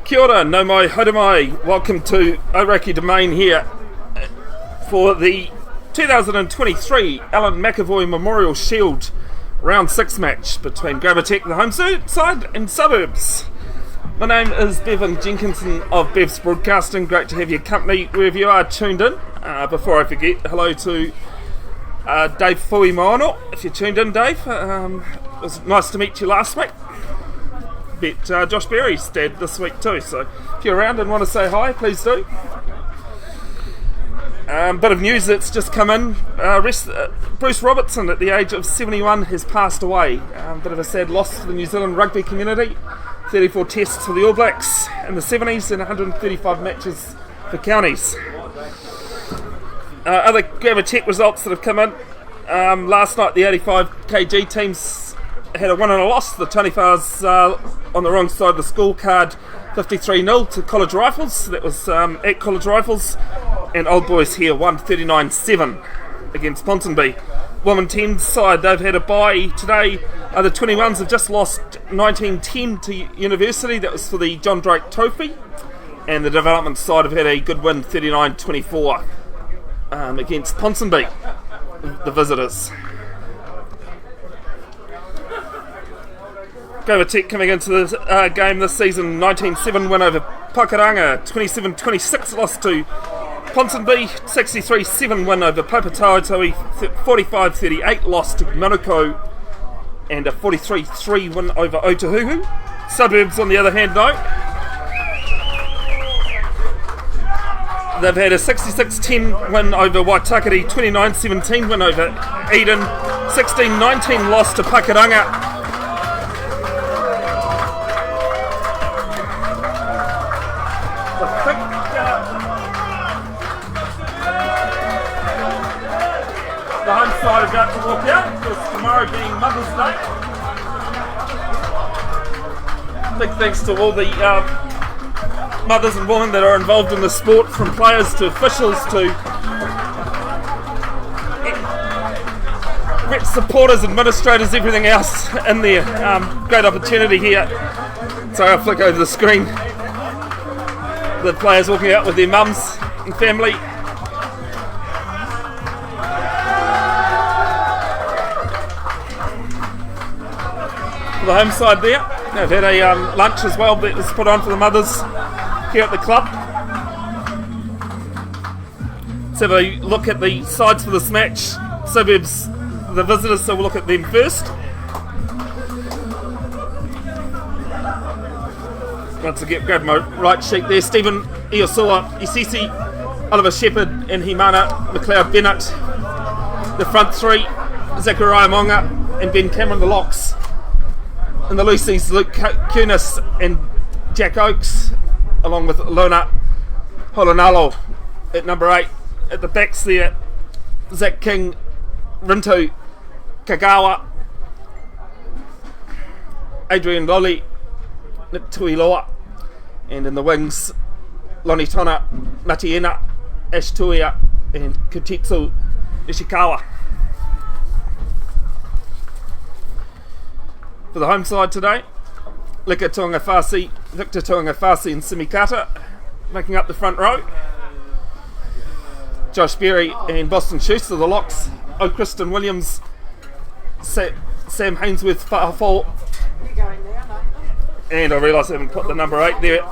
Kia ora, no mai, haere mai. Welcome to Orakei Domain here for the 2023 Alan McAvoy Memorial Shield Round 6 match between TEC, the home side, and Suburbs. My name is Bevin Jenkinson of Bev's Broadcasting. Great to have your company wherever you are tuned in. Before I forget, hello to Dave Fui Moano, if you're tuned in, Dave. It was nice to meet you last week. Bet Josh Berry's dead this week too, so if you're around and want to say hi, please do. Bit of news that's just come in. Bruce Robertson, at the age of 71, has passed away. Bit of a sad loss to the New Zealand rugby community. 34 tests for the All Blacks in the 70s and 135 matches for counties. Other TEC results that have come in. Last night the 85 kg teams had a win and a loss. The Tony Whā's on the wrong side of the scorecard, 53-0 to College Rifles. That was at College Rifles. And Old Boys here won 39-7 against Ponsonby. Women 10 side, they've had a bye today. The 21s have just lost 19-10 to University. That was for the John Drake Trophy. And the development side have had a good win, 39-24 against Ponsonby, the visitors. TEC coming into the game this season, 19-7 win over Pakuranga, 27-26 loss to Ponsonby, 63-7 win over Papatauatoi, 45-38 loss to Manukau, and a 43-3 win over Otahuhu. Suburbs, on the other hand, no. They've had a 66-10 win over Waitakere, 29-17 win over Eden, 16-19 loss to Pakuranga. The home side are about to walk out, because tomorrow being Mother's Day. Big thanks to all the mothers and women that are involved in the sport, from players to officials to rep supporters, administrators, everything else in there. Great opportunity here. Sorry, I'll flick over the screen. The players walking out with their mums and family. The home side there. They've had a lunch as well that was put on for the mothers here at the club. Let's have a look at the sides for this match. Suburbs, the visitors, so we'll look at them first. Once again, grab my right sheet there. Stephen Iosua Isisi, Oliver Shepherd and Himana McLeod Bennett. The front three, Zachariah Monga and Ben Cameron, the locks. In the loosies, Luke Kunis and Jack Oakes, along with Lona Holonalo at number 8. At the backs there, Zach King, Rintu Kagawa, Adrian Lolly, Nick Tuiloa, and in the wings, Lonnie Tona, Matiena, Ash Tuia, and Kutitsu Ishikawa. For the home side today, Lika Tuangafasi, Victor Tuangafasi and Simikata making up the front row. Josh Berry and Boston Schuster, the locks. O'Kristen Williams, Sam Hainsworth Fa'afol. And I realise I haven't put the number 8 there.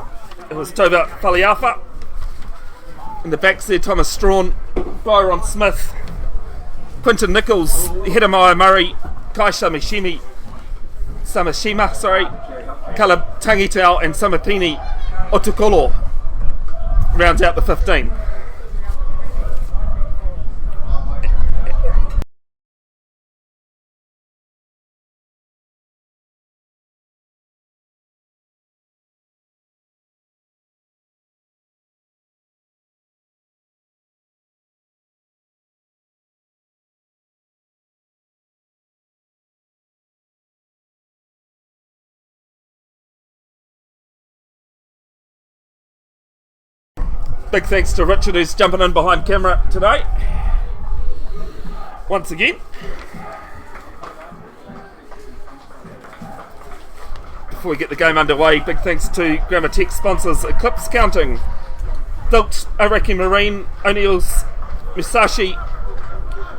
It was Tova Faliafa. In the backs there, Thomas Strawn, Byron Smith, Quinton Nichols, Hedamaya Murray, Kaisha Samashima, Caleb Tangitau and Samapini Otukolo rounds out the 15. Big thanks to Richard, who's jumping in behind camera today. Once again. before we get the game underway, big thanks to Grammar Tech sponsors Eclipse Counting, Built, Aorakei Marine, O'Neill's, Musashi,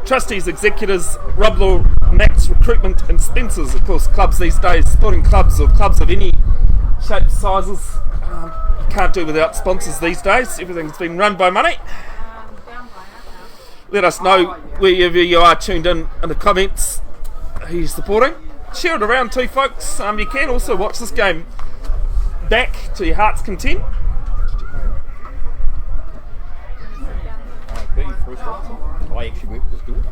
Trustees Executors, Rublaw, Max Recruitment and Spencer's. Of course, clubs these days, sporting clubs or clubs of any shape, sizes, you can't do without sponsors these days. Everything's been run by money. Let us know wherever you are tuned in the comments who you're supporting. Share it around too, folks. You can also watch this game back to your heart's content. I actually worked with Gordon.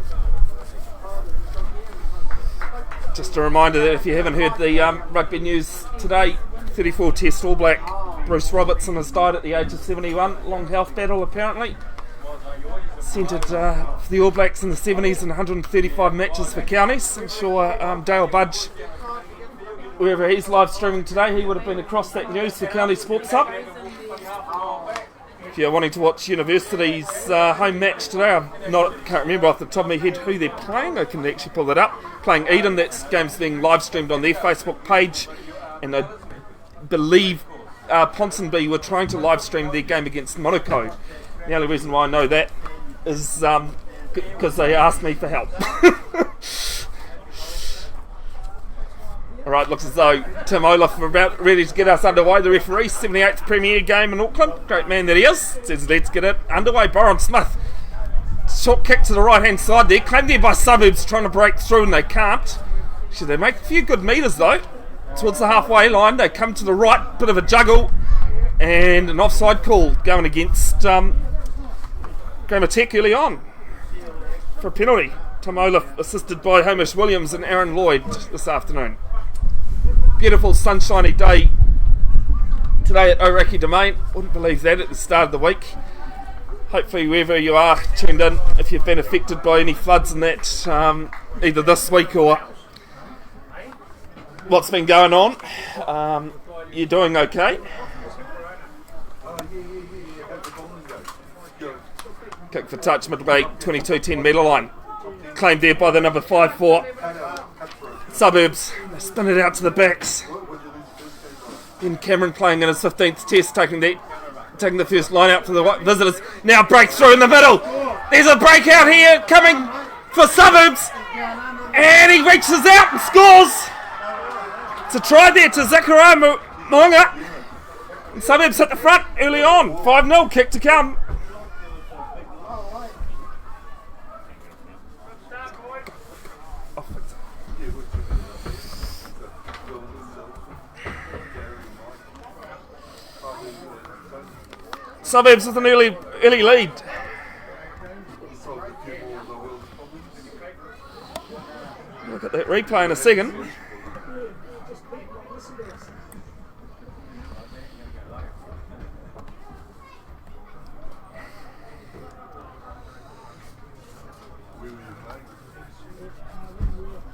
Just a reminder that if you haven't heard the rugby news today, 34 Test All Black Bruce Robertson has died at the age of 71. Long health battle apparently. Centred for the All Blacks in the 70s and 135 matches for counties. I'm sure Dale Budge, wherever he's live streaming today, he would have been across that news for County Sports Hub. If you're wanting to watch University's home match today, can't remember off the top of my head who they're playing. I can actually pull that up. Playing Eden, that game's being live streamed on their Facebook page, and I believe Ponsonby were trying to live stream their game against Monaco. The only reason why I know that is because they asked me for help. Alright, looks as though Tim Olaf are about ready to get us underway. The referee, 78th Premier game in Auckland. Great man that he is. Says let's get it underway. Byron Smith. Short kick to the right hand side there. Claimed there by Suburbs trying to break through and they can't. Actually, they make a few good metres though. Towards the halfway line. They come to the right. Bit of a juggle. And an offside call going against Grammar Tech early on. For a penalty. Tim Olaf assisted by Hamish Williams and Aaron Lloyd this afternoon. Beautiful sunshiny day today at Orakei Domain. Wouldn't believe that at the start of the week. Hopefully wherever you are tuned in, if you've been affected by any floods and that, either this week or what's been going on, you're doing okay. Kick for touch, midway 22-10 metre line. Claimed there by the number 5 for Suburbs. They spin it out to the backs. Then Cameron playing in his 15th test, taking the first line out for the visitors. Now break through in the middle. There's a breakout here coming for Suburbs. And he reaches out and scores. It's a try there to Zakaria Moonga. And Suburbs hit the front early on. 5-0 kick to come. Suburbs with an early lead. Look at that replay in a second.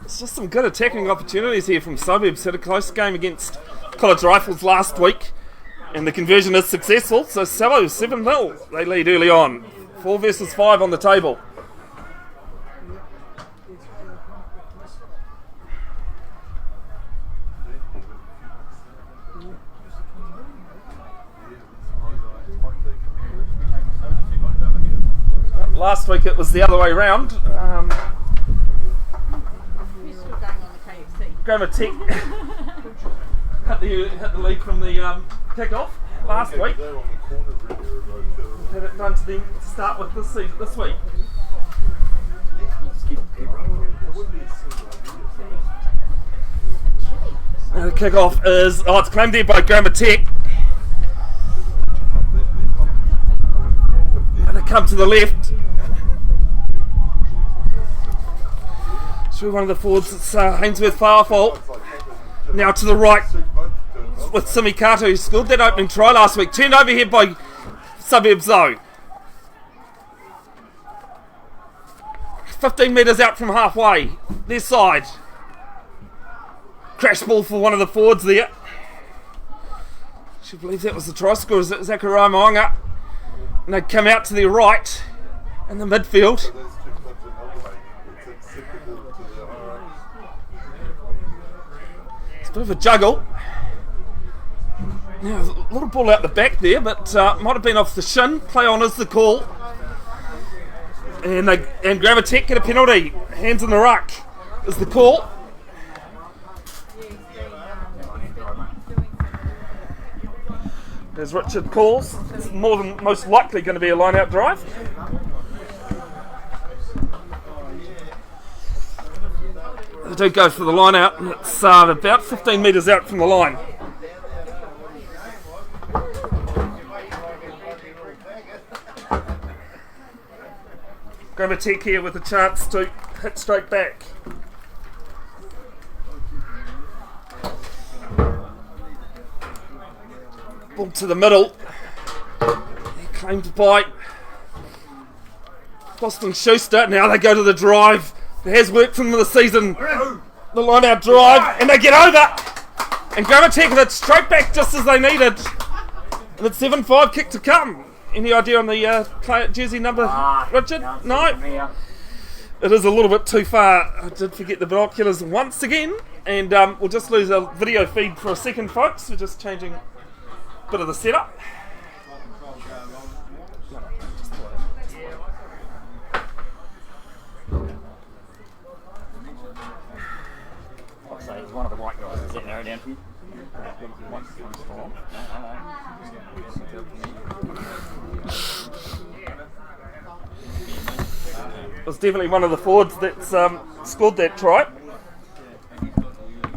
It's just some good attacking opportunities here from Suburbs. Had a close game against College Rifles last week. And the conversion is successful, so Sallow 7-0. They lead early on. 4 versus 5 on the table. Last week it was the other way round. Grammar Tech hit the lead from the kick-off last week. Had it done to them to start with this week. The kick-off is, it's claimed there by Grammar Tech. And they come to the left. Through one of the forwards, it's Hainsworth Powerful. Now to the right with Simi Kato, who scored that opening try last week. Turned over here by Suburbs though. 15 metres out from halfway. Their side. Crash ball for one of the forwards there. I believe that was the try scorer, Zakaria Moonga. And they come out to their right in the midfield. It's a bit of a juggle. Yeah, a little ball out the back there, but might have been off the shin. Play on is the call. And Gravitech get a penalty. Hands in the ruck is the call. As Richard calls, it's more than most likely going to be a line-out drive. They do go for the line-out, and it's about 15 metres out from the line. Gravitech here with a chance to hit straight back. Ball to the middle. He claimed by Boston Schuster. Now they go to the drive. It has worked for them this season. The line out drive, and they get over. And Gravitech hit straight back just as they needed. And it's 7-5 kick to come. Any idea on the jersey number, Richard? No? It is a little bit too far. I did forget the binoculars once again. And we'll just lose our video feed for a second, folks. We're just changing a bit of the setup. I'll say it's one of the white guys that's sitting there down here. It was definitely one of the forwards that's scored that try.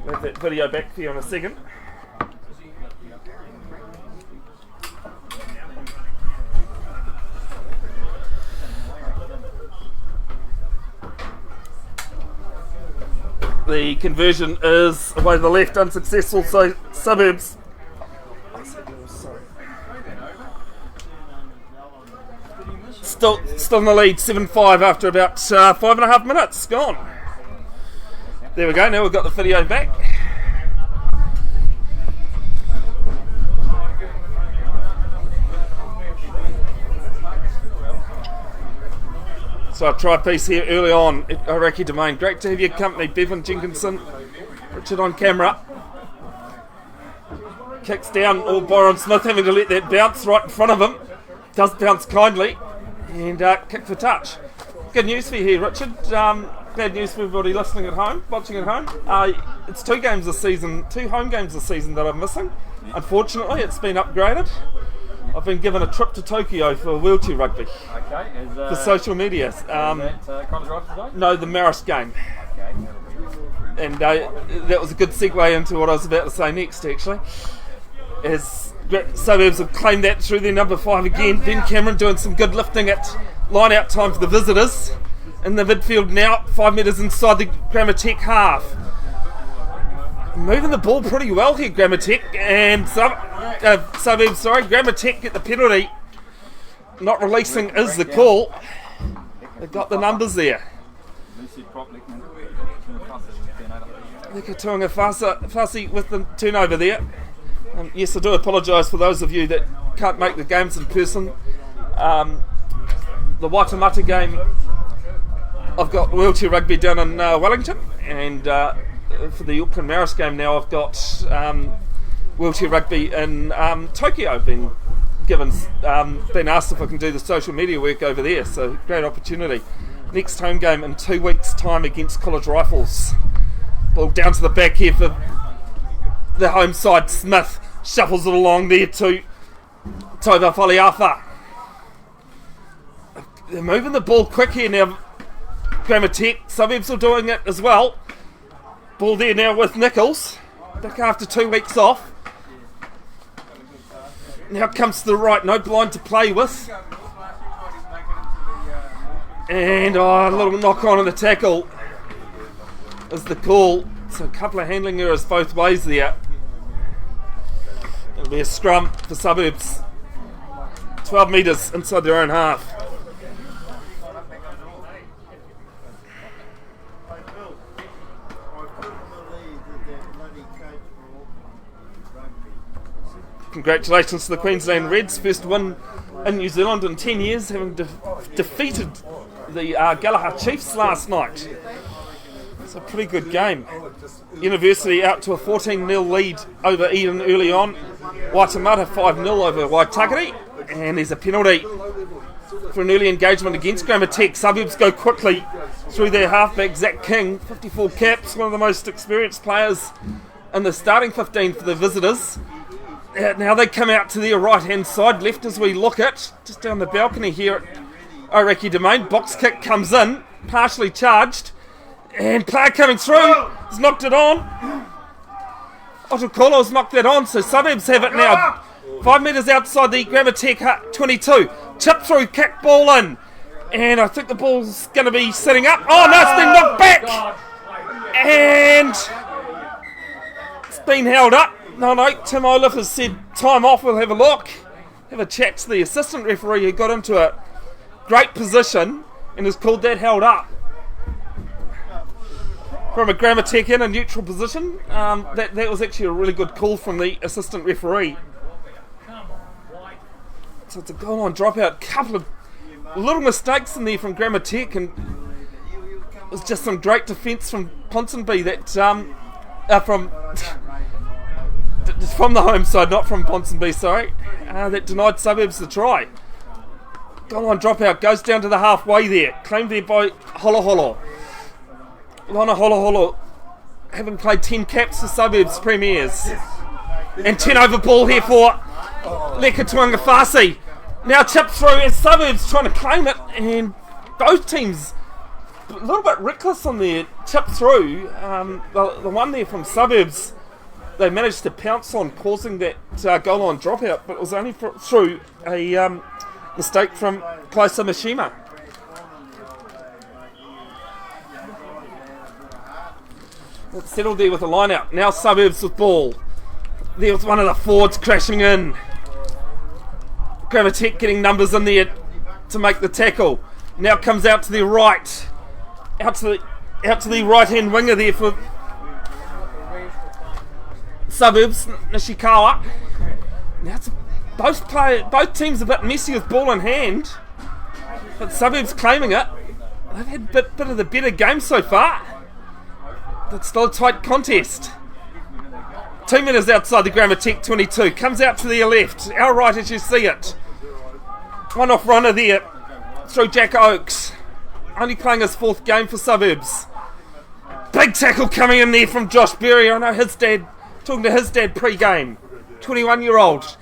We'll have that video back for you in a second. The conversion is away to the left, unsuccessful, so Suburbs. Still in the lead, 7-5 after about 5.5 minutes gone. There we go, now we've got the video back. So a try piece here early on at Orakei Domain. Great to have your company, Bevin, Jenkinson, Richard on camera. Kicks down, Byron Smith having to let that bounce right in front of him. Does bounce kindly. And kick for touch. Good news for you here, Richard. Bad news for everybody listening at home, watching at home. It's 2 games this season, 2 home games this season that I'm missing. Unfortunately, it's been upgraded. I've been given a trip to Tokyo for wheelchair rugby. Okay, for social media. Is that College Rugby today? No, the Marist game. Okay. And that was a good segue into what I was about to say next, actually. As Suburbs have claimed that through their number 5 again. Ben Cameron doing some good lifting at line out time for the visitors. In the midfield now, 5 metres inside the Gravitech half. Moving the ball pretty well here, Gravitech. And Suburbs, Gravitech get the penalty. Not releasing is the call. They've got the numbers there. They're Katunga fussy with the turnover there. Yes, I do apologise for those of you that can't make the games in person. The Waitemata game, I've got wheelchair rugby down in Wellington, and for the Auckland Rugby game now I've got wheelchair rugby in Tokyo. Been asked if I can do the social media work over there, so great opportunity. Next home game in 2 weeks' time against College Rifles. Ball down to the back here for the home side. Smith shuffles it along there to Tova Foliafa. They're moving the ball quick here now. Gravitech, Suburbs are doing it as well. Ball there now with Nichols. Back after 2 weeks off. Now comes to the right, no blind to play with. And a little knock on in the tackle is the call. So a couple of handling errors both ways there. It'll be a scrum for Suburbs. 12 metres inside their own half. Congratulations to the Queensland Reds, first win in New Zealand in 10 years, having defeated the Galahad Chiefs last night. It's a pretty good game. University out to a 14-0 lead over Eden early on. Waitemata 5-0 over Waitakere, and there's a penalty for an early engagement against Commentator. Suburbs go quickly through their halfback, Zach King, 54 caps, one of the most experienced players in the starting 15 for the visitors. Now they come out to their right-hand side, left as we look at, just down the balcony here at Orakei Domain. Box kick comes in, partially charged, and player coming through has knocked it on. Otokolo's knocked that on, so Suburbs have it now. 5 metres outside the Commentator 22. Chip through, kick ball in. And I think the ball's going to be sitting up. Oh no, it's been knocked back! And it's been held up. No, Tim Olaf has said time off, we'll have a look. Have a chat to the assistant referee who got into a great position and has called that held up. From a Commentator in a neutral position, that was actually a really good call from the assistant referee. So it's a goal on dropout. Couple of little mistakes in there from Commentator, and it was just some great defence from Ponsonby that from the home side, not from Ponsonby, sorry, that denied Suburbs the try. Goal on dropout, goes down to the halfway there, claimed there by Holoholo. Lana Holoholo having played 10 caps for Suburbs premiers. And 10 over ball here for Leka Tuangafasi. Now chip through and Suburbs trying to claim it, and both teams a little bit reckless on their chip through. The one there from Suburbs they managed to pounce on, causing that goal on dropout, but it was only through a mistake from Klaisa Mishima. It's settled there with a line out. Now Suburbs with ball. There was one of the forwards crashing in. Commentator getting numbers in there to make the tackle. Now comes out to the right. Out to the right hand winger there for Suburbs, Nishikawa. Now it's both teams a bit messy with ball in hand, but Suburbs claiming it. They've had a bit of the better game so far. It's still a tight contest. 2 metres outside the Commentator 22. Comes out to their left. Our right as you see it. One off runner there through Jack Oakes. Only playing his 4th game for Suburbs. Big tackle coming in there from Josh Berry. I know his dad, talking to his dad pre-game. 21-year-old.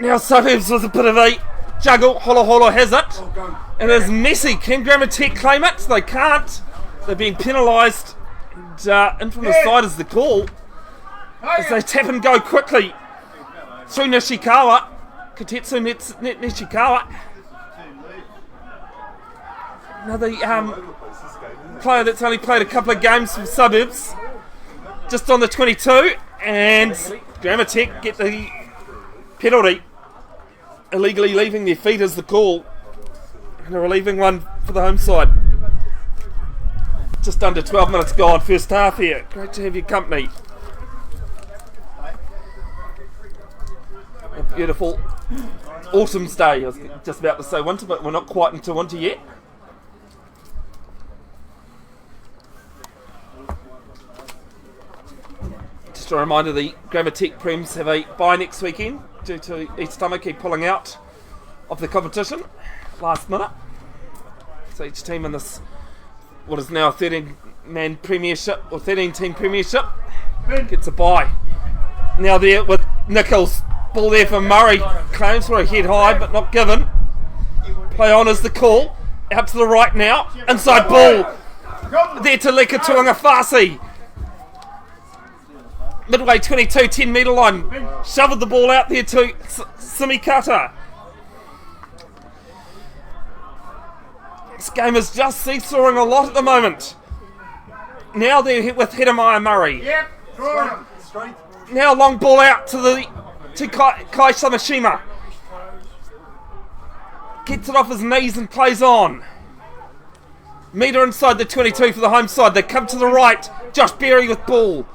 Now Suburbs with a bit of a juggle. Holoholo has it. And it's messy. Can Commentator claim it? They can't. They're being penalised, and in from the side is the call. As they tap and go quickly through Nishikawa. Katetsu Nishikawa. Another player that's only played a couple of games for Suburbs. Just on the 22, and Commentator get the penalty. Illegally leaving their feet is the call. And a relieving one for the home side. Just under 12 minutes gone, first half here. Great to have your company. A beautiful autumn's day. I was just about to say winter, but we're not quite into winter yet. Just a reminder, the Commentator Prems have a bye next weekend due to East Tamaki pulling out of the competition last minute. So each team in this, what is now a 13-man premiership or 13-team premiership, gets a bye. Now there with Nichols, ball there for Murray, claims for a head high but not given. Play on is the call, out to the right now, inside ball, there to Leka Tuangafasi. Midway 22, 10 metre line, shoveled the ball out there to Simikata. This game is just seesawing a lot at the moment. Now they're with Hedemaya Murray. Now long ball out to Kai Samashima. Gets it off his knees and plays on. Metre inside the 22 for the home side. They come to the right. Josh Berry with ball.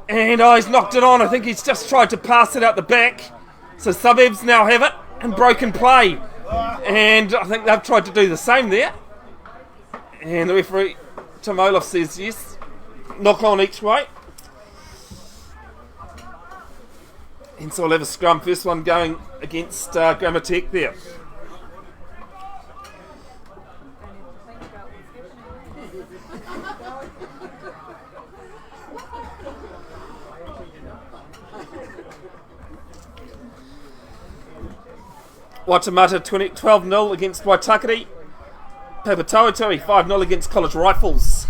And he's knocked it on. I think he's just tried to pass it out the back. So Suburbs now have it and broken play. And I think they've tried to do the same there. And the referee, Tim Olaf, says yes. Knock on each way. And so we'll have a scrum. First one going against Grammar Tech there. Waitemata 12-0 against Waitakere. Papatauatui 5-0 against College Rifles.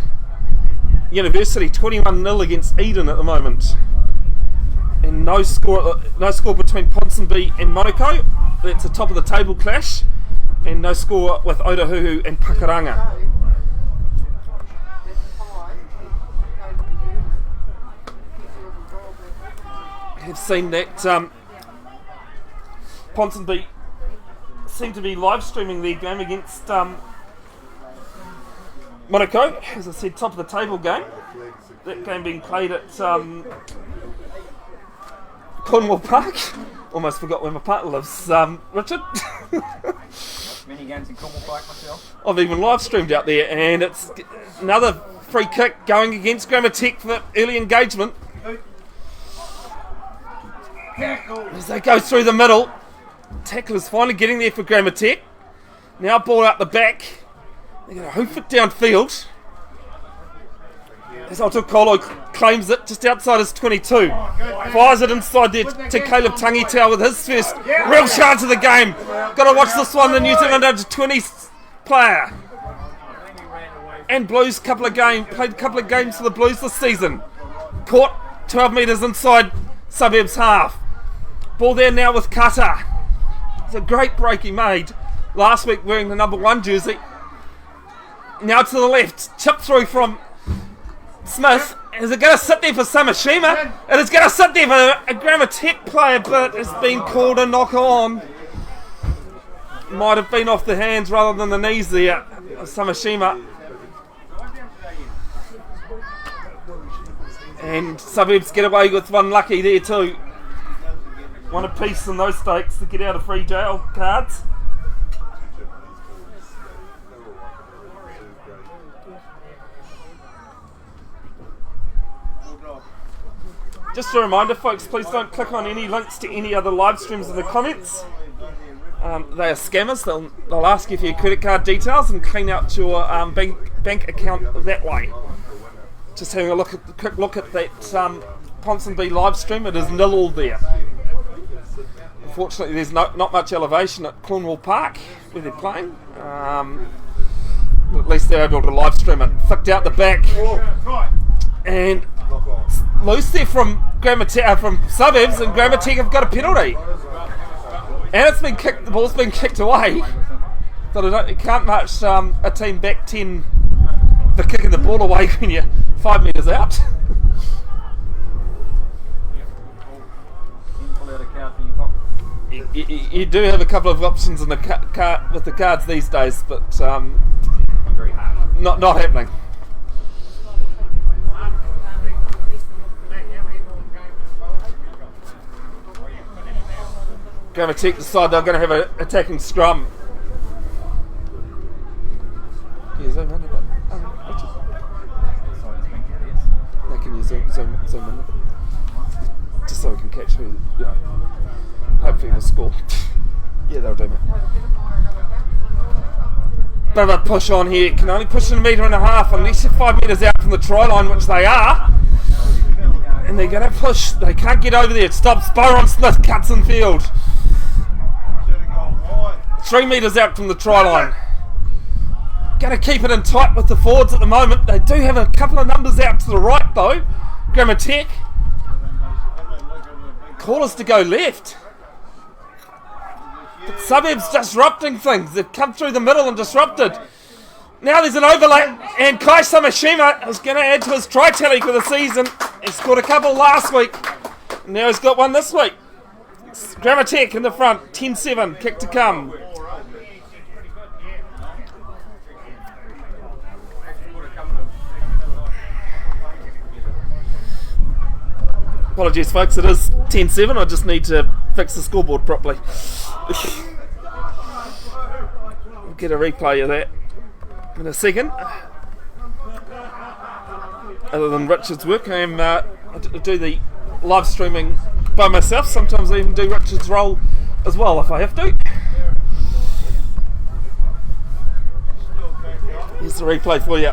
University 21-0 against Eden at the moment. And no score between Ponsonby and Monaco. That's a top of the table clash. And no score with Otahuhu and Pakaranga. I've seen that Ponsonby seem to be live streaming their game against Monaco. As I said, top of the table game. That game being played at Cornwall Park. Almost forgot where my partner lives, Richard. Many games in Cornwall Park myself. I've even live streamed out there, and it's another free kick going against Grammar Tech for early engagement. As they go through the middle, tackle is finally getting there for Grammar Tech. Now ball out the back. They're going to hoof it downfield. As Otokolo claims it just outside his 22. Fires it inside there to Caleb Tangitau with his first real chance of the game. Got to watch this one, the New Zealand under-20 player. And Blues played a couple of games for the Blues this season. Caught 12 metres inside Suburbs half. Ball there now with Kata. It's a great break he made last week wearing the number 1 jersey. Now to the left, chip through from Smith. Is it going to sit there for Samashima? It is going to sit there for a Grammar Tech player, but it's been called a knock on. Might have been off the hands rather than the knees there, Samashima. And Suburbs get away with one lucky there too. One apiece in those stakes to get out of free jail cards. Just a reminder, folks, please don't click on any links to any other live streams in the comments. They are scammers. They'll ask you for your credit card details and clean out your bank account that way. Just having a quick look at that Ponsonby live stream. It is 0-0 there. Unfortunately, there's not much elevation at Cornwall Park where they're playing. But at least they're able to live stream it. Flicked out the back. And loose there from from Suburbs, and Grammar Tech have got a penalty. And it's been kicked. The ball's been kicked away. But you can't march a team back 10 for kicking the ball away when you're 5 metres out. You do have a couple of options in the with the cards these days, but not happening. Grammar Tech decide they're going to have an attacking scrum. Yeah, zoom in a bit. Can you zoom in a bit? Just so we can catch who, hopefully we'll score. Yeah, they'll do, mate. Bit of a push on here. Can only push in 1.5 metres unless you're 5 metres out from the try line, which they are. And they're going to push. They can't get over there. It stops. Byron Smith cuts in field. 3 metres out from the try line. Going to keep it in tight with the forwards at the moment. They do have a couple of numbers out to the right though. Grammar Tech. Callers to go left. But Suburbs disrupting things. They've come through the middle and disrupted. Now there's an overlap, and Kai Samashima is going to add to his try tally for the season. He scored a couple last week. Now he's got one this week. Grammar Tech in the front, 10-7, kick to come. Apologies, folks, it is 10-7. I just need to fix the scoreboard properly. We'll get a replay of that in a second. Other than Richard's work, I do the live streaming by myself. Sometimes I even do Richard's role as well if I have to. Here's the replay for you.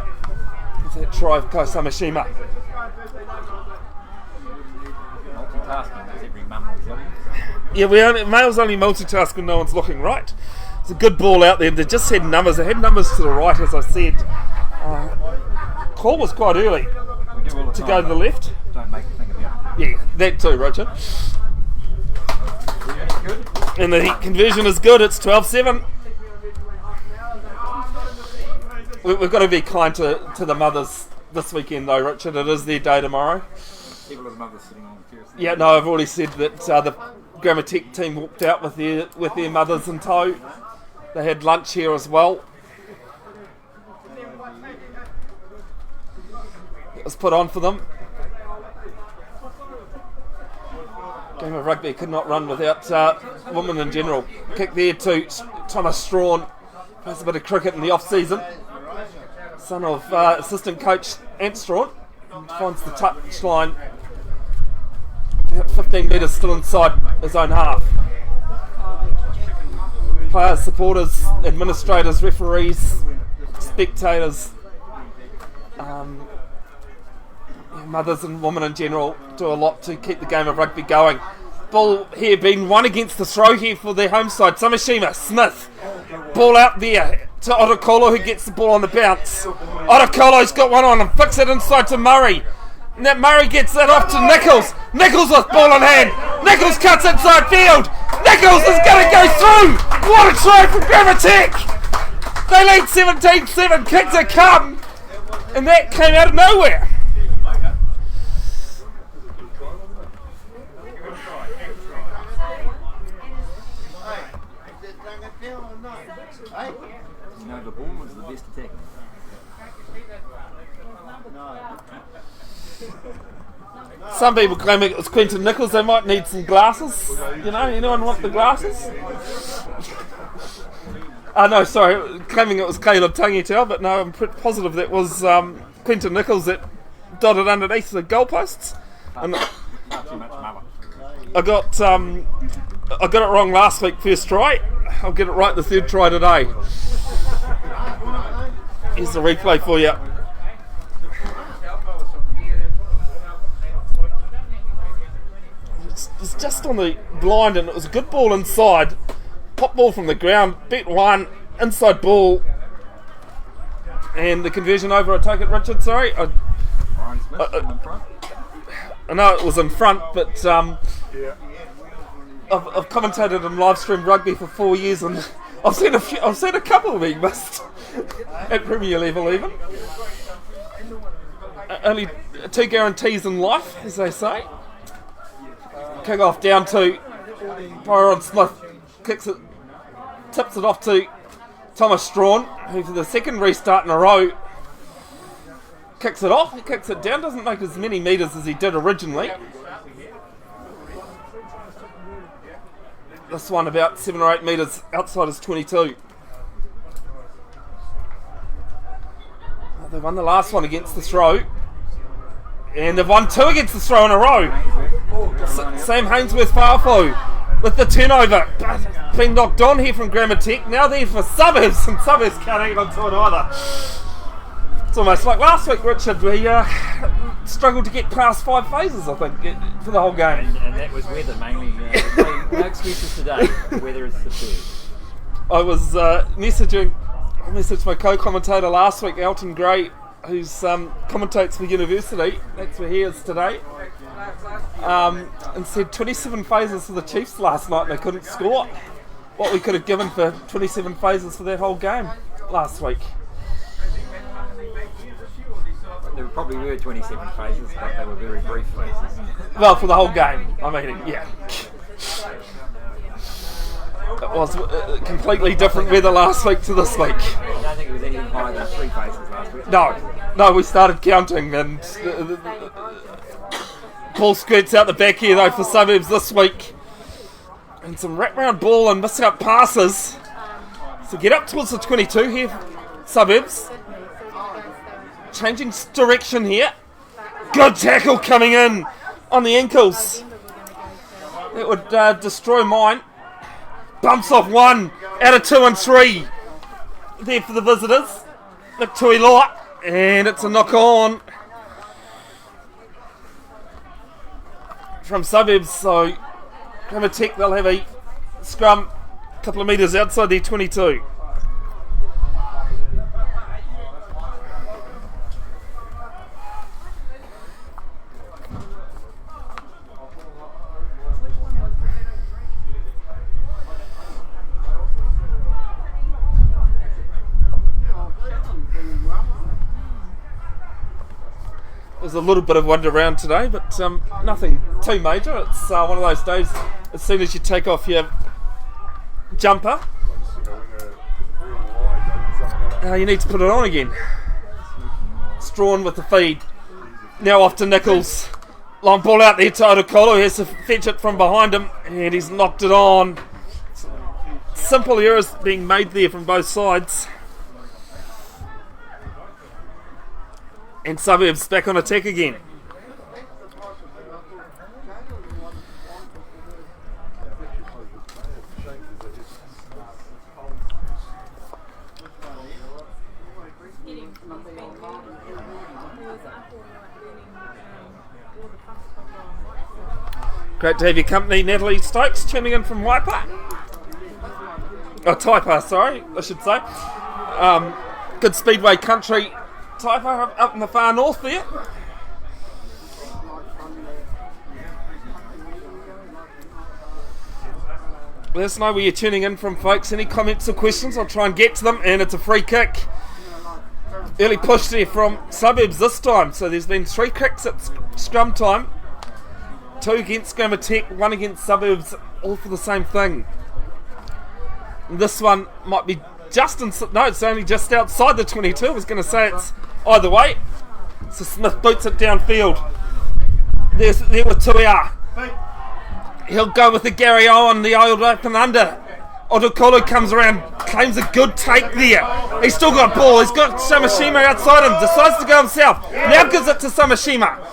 It's that try of Kai Samashima. Multitasking, because every mum will tell you. Yeah, males only multitask when no one's looking right. It's a good ball out there. They just had numbers. They had numbers to the right, as I said. Call was quite early to go to the left. Don't make a thing about it. Yeah, that too, Richard. Good. And the conversion is good. It's 12-7. We've got to be kind to the mothers this weekend, though, Richard. It is their day tomorrow. Several of the mothers sitting on the chairs. Yeah, no, I've already said that the Grammar Tech team walked out with their mothers in tow. They had lunch here as well. It was put on for them. Game of rugby could not run without women in general. Kick there to Thomas Strawn. Plays a bit of cricket in the off-season. Son of assistant coach Ant Strawn. Finds the touchline about 15 metres still inside his own half. Players, supporters, administrators, referees, spectators, mothers and women in general do a lot to keep the game of rugby going. Ball here being won against the throw here for their home side. Samashima, Smith, ball out there to Orakei, who gets the ball on the bounce. Orakei's got one on and flicks it inside to Murray. And that Murray gets it off to Nichols. Nichols with ball in hand. Nichols cuts inside field. Nichols is going to go through. What a try from Grammar Tech. They lead 17-7. Kick to come. And that came out of nowhere. You know, the ball was the best attack. Some people claiming it was Quentin Nichols. They might need some glasses. You know, anyone want the glasses? No, sorry, claiming it was Caleb Tangitau, but no, I'm pretty positive that was Quentin Nichols that dotted underneath the goalposts. And I got it wrong last week, first try. I'll get it right the third try today. Here's the replay for you. It's just on the blind, and it was a good ball inside. Pop ball from the ground, bet one, inside ball. And the conversion over, I take it, Richard, sorry. I know it was in front, but I've commentated and live streamed rugby for 4 years, and I've seen a couple being missed at Premier level even. Only two guarantees in life, as they say. Kick off down to Byron Smith, tips it off to Thomas Strawn, who for the second restart in a row kicks it off. He kicks it down, doesn't make as many metres as he did originally. This one about 7 or 8 metres outside his 22. They won the last one against the throw. And they've won 2 against the throw in a row. Sam Hainsworth Farfo with the turnover. Been knocked on here from Grammar Tech. Now there for Suburbs, and Suburbs can't hang on to it either. It's almost like last week, Richard. We struggled to get past 5 phases, I think, for the whole game. And that was weather mainly. No excuses today. The weather is superb. I was messaged my co-commentator last week, Elton Gray, who's commentates for University. That's where he is today. And said 27 phases for the Chiefs last night and they couldn't score. What we could have given for 27 phases for that whole game last week. There probably were 27 phases, but they were very brief phases. Well, for the whole game, I mean, yeah. It was completely different weather last week to this week. I don't think it was anything higher than 3 phases last week. No, we started counting, and ball skirts out the back here though for Suburbs this week. And some wraparound ball and miss out passes. So get up towards the 22 here, Suburbs. Changing direction here. Good tackle coming in on the ankles. That would destroy mine. Bumps off 1 out of 2 and 3. There for the visitors. Nick Tuiloa. And it's a knock on from Suburbs. So TEC, they'll have a scrum a couple of metres outside their 22. There's a little bit of wander around today, but nothing too major. It's one of those days, as soon as you take off your jumper, you need to put it on again. Strawn with the feed. Now off to Nichols. Long ball out there to Orakei, has to fetch it from behind him, and he's knocked it on. Simple errors being made there from both sides. And Suburbs back on attack again. Great to have your company, Natalie Stokes, tuning in from Waipa. Oh, Taipa, sorry, I should say. Good speedway country. Taipa up in the far north there. Let us know where you're tuning in from, folks. Any comments or questions, I'll try and get to them. And it's a free kick. Early push there from Suburbs this time. So there's been 3 kicks at scrum time. 2 against TEC, 1 against Suburbs, all for the same thing. And this one might be just no, it's only just outside the 22. I was going to say it's either way. So Smith boots it downfield. There with Tuia. He'll go with the Gary Owen, the old open under. Orakei comes around, claims a good take there. He's still got ball. He's got Samashima outside him. Decides to go himself. Now gives it to Samashima.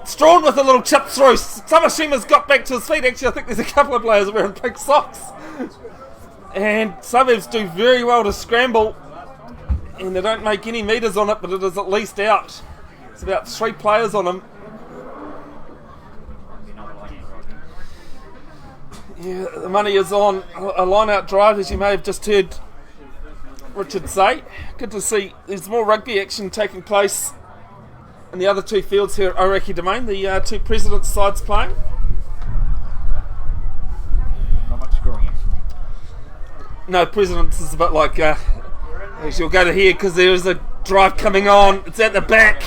Strawn with a little chip through. Samashima's got back to his feet. Actually, I think there's a couple of players wearing pink socks. And Suburbs do very well to scramble. And they don't make any metres on it, but it is at least out. It's about 3 players on him. Yeah, the money is on a line-out drive, as you may have just heard Richard say. Good to see there's more rugby action taking place in the other 2 fields here at Orakei Domain, the 2 President's sides playing. Not much scoring action. No, President's is a bit like, actually we'll go to here because there is a drive coming on. It's at the back.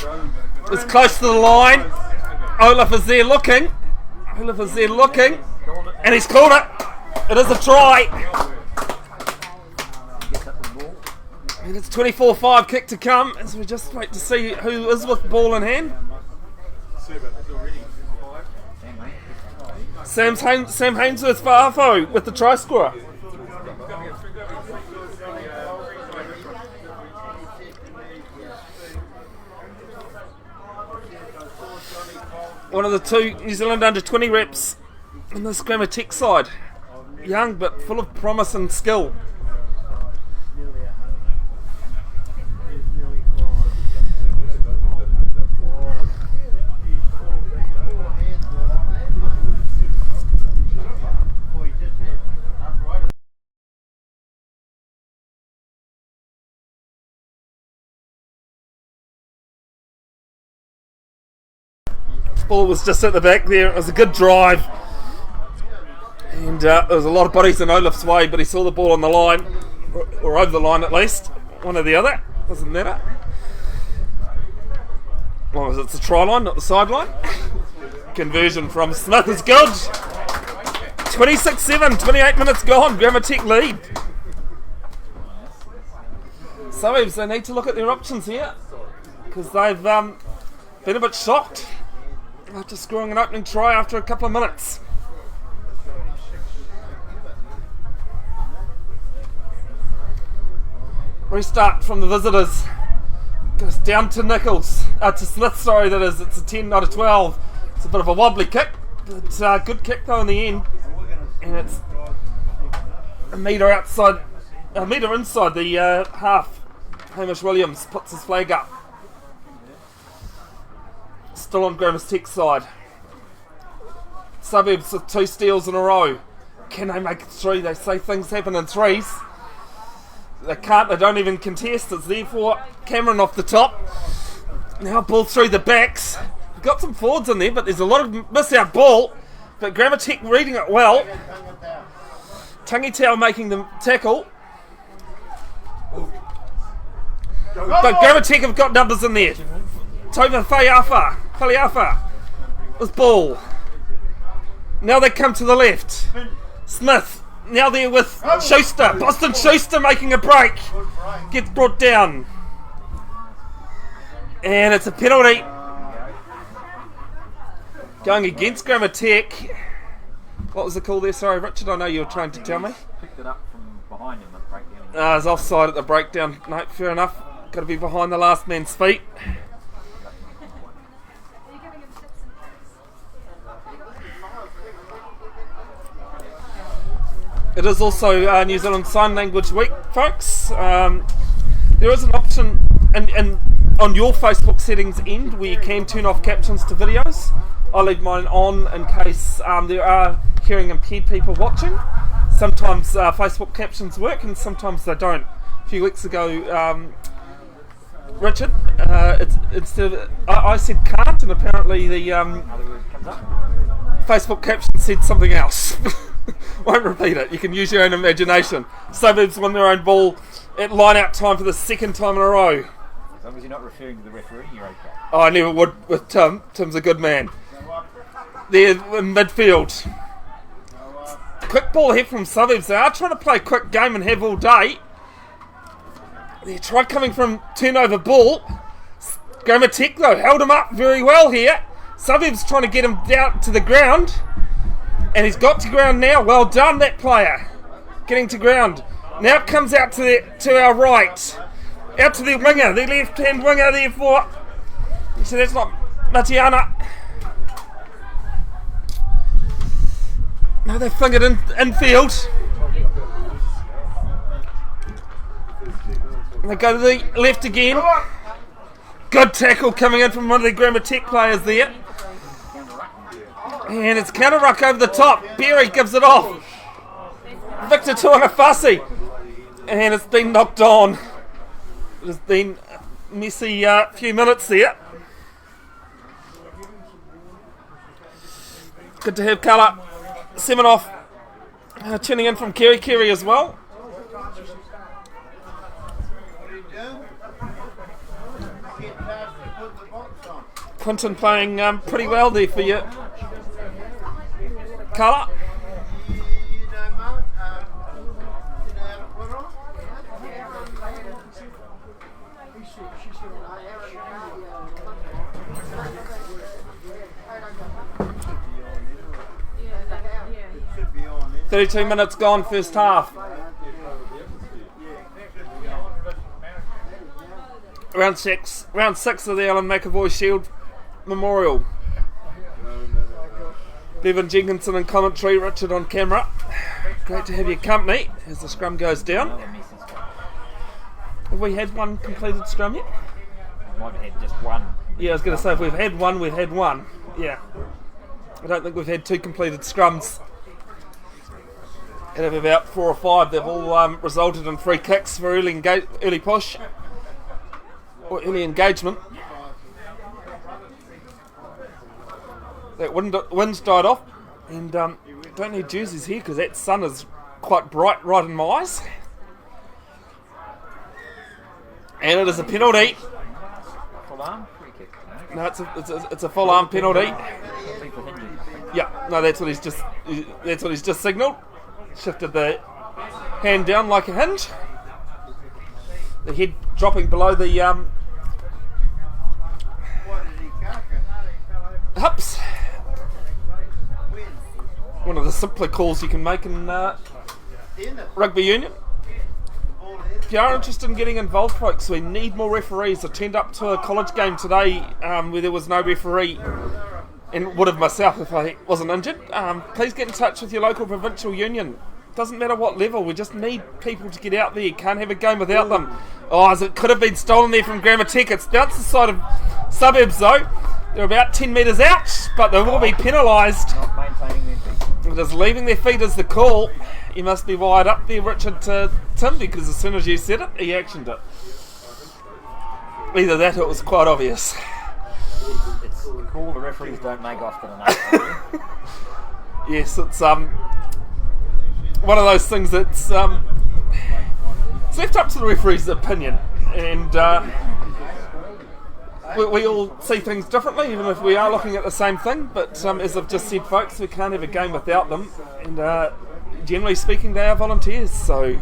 It's close to the line. Olaf is there looking. And he's called it. It is a try. And it's 24-5 kick to come as we just wait to see who is with ball in hand. Sam Hainsworth for Afo with the try scorer. One of the 2 New Zealand under-20 reps in this TEC side. Young but full of promise and skill. Ball was just at the back there. It was a good drive. And there was a lot of bodies in Olaf's way, but he saw the ball on the line, or over the line at least. One or the other. Doesn't matter. As long as it's the try line, not the sideline. Conversion from Smith is good. 26-7, 28 minutes gone. TEC lead. Suburbs, they need to look at their options here, because they've been a bit shocked after scoring an opening try after a couple of minutes. Restart from the visitors. Goes down to Nichols. to Smith, sorry, that is. It's a 10, not a 12. It's a bit of a wobbly kick, but good kick though in the end. And it's a metre inside the half. Hamish Williams puts his flag up. Still on Grammars Tech side. Suburbs with 2 steals in a row. Can they make it 3? They say things happen in 3s. They can't, they don't even contest. It's therefore Cameron off the top. Now ball through the backs. We've got some forwards in there, but there's a lot of miss out ball. But Grammar Tech reading it well. Tangitau making the tackle. But Grammar Tech have got numbers in there. Tova Faliafa. This ball. Now they come to the left. Smith. Now they're with Schuster. Boston Schuster making a break. Gets brought down. And it's a penalty. Going against Grammar Tech. What was the call there? Sorry, Richard, I know you were trying to tell me. Picked it up from behind him at breakdown. It was offside at the breakdown. No, fair enough. Got to be behind the last man's feet. It is also New Zealand Sign Language Week, folks. There is an option and on your Facebook settings end where you can turn off captions to videos. I leave mine on in case there are hearing impaired people watching. Sometimes Facebook captions work and sometimes they don't. A few weeks ago, Richard, I said can't, and apparently the Facebook caption said something else. Won't repeat it. You can use your own imagination. Suburbs win their own ball at line-out time for the 2nd time in a row. As long as you're not referring to the referee, you're okay. Oh, I never would with Tim. Tim's a good man. They're in midfield. Quick ball ahead from Suburbs. They are trying to play a quick game and have all day. They tried coming from turnover ball. Grammar Tech though held him up very well here. Suburbs trying to get him down to the ground. And he's got to ground now. Well done, that player. Getting to ground. Now it comes out to our right. Out to the winger, the left-hand winger, therefore. So that's not Matiana. No, they fingered infield. And they go to the left again. Good tackle coming in from one of the Grammar Tech players there. And it's counter ruck over the top. Berry gives it off. Victor Tuangafusi. And it's been knocked on. It's been a messy few minutes there. Good to have colour. Semenoff tuning in from Kerry as well. Quinton playing pretty well there for you. Colour. Yeah. 32 minutes gone, first half. Round six of the Alan McAvoy Shield Memorial. Bevin, Jenkinson and commentary, Richard on camera. Great to have your company as the scrum goes down. Have we had one completed scrum yet? Might have had just one. Yeah, I was going to say if we've had one, we've had one. Yeah. I don't think we've had 2 completed scrums. Out of about 4 or 5, they've all resulted in free kicks for early push or early engagement. That wind's died off, and don't need jerseys here because that sun is quite bright right in my eyes. And it is a penalty. Full arm free kick. No, it's a full arm penalty. Yeah, no, that's what he's just signalled. Shifted the hand down like a hinge. The head dropping below the hips. One of the simpler calls you can make in rugby union. if you are interested in getting involved, folks, we need more referees. I turned up to a college game today where there was no referee, and would have myself if I wasn't injured. Please get in touch with your local provincial union. Doesn't matter what level, we just need people to get out there. You can't have a game without them. Oh, as it could have been stolen there from Grammar Tech. It's bounced the side of Suburbs though. They're about 10 metres out, but they will be penalised. Not maintaining their feet. Just leaving their feet is the call. You must be wired up there, Richard, to Tim, because as soon as you said it, he actioned it. Either that or it was quite obvious. It's a call the referees don't make often enough. Yes, it's one of those things that's it's left up to the referee's opinion, and we all see things differently, even if we are looking at the same thing. But as I've just said, folks, we can't have a game without them, and generally speaking, they are volunteers, so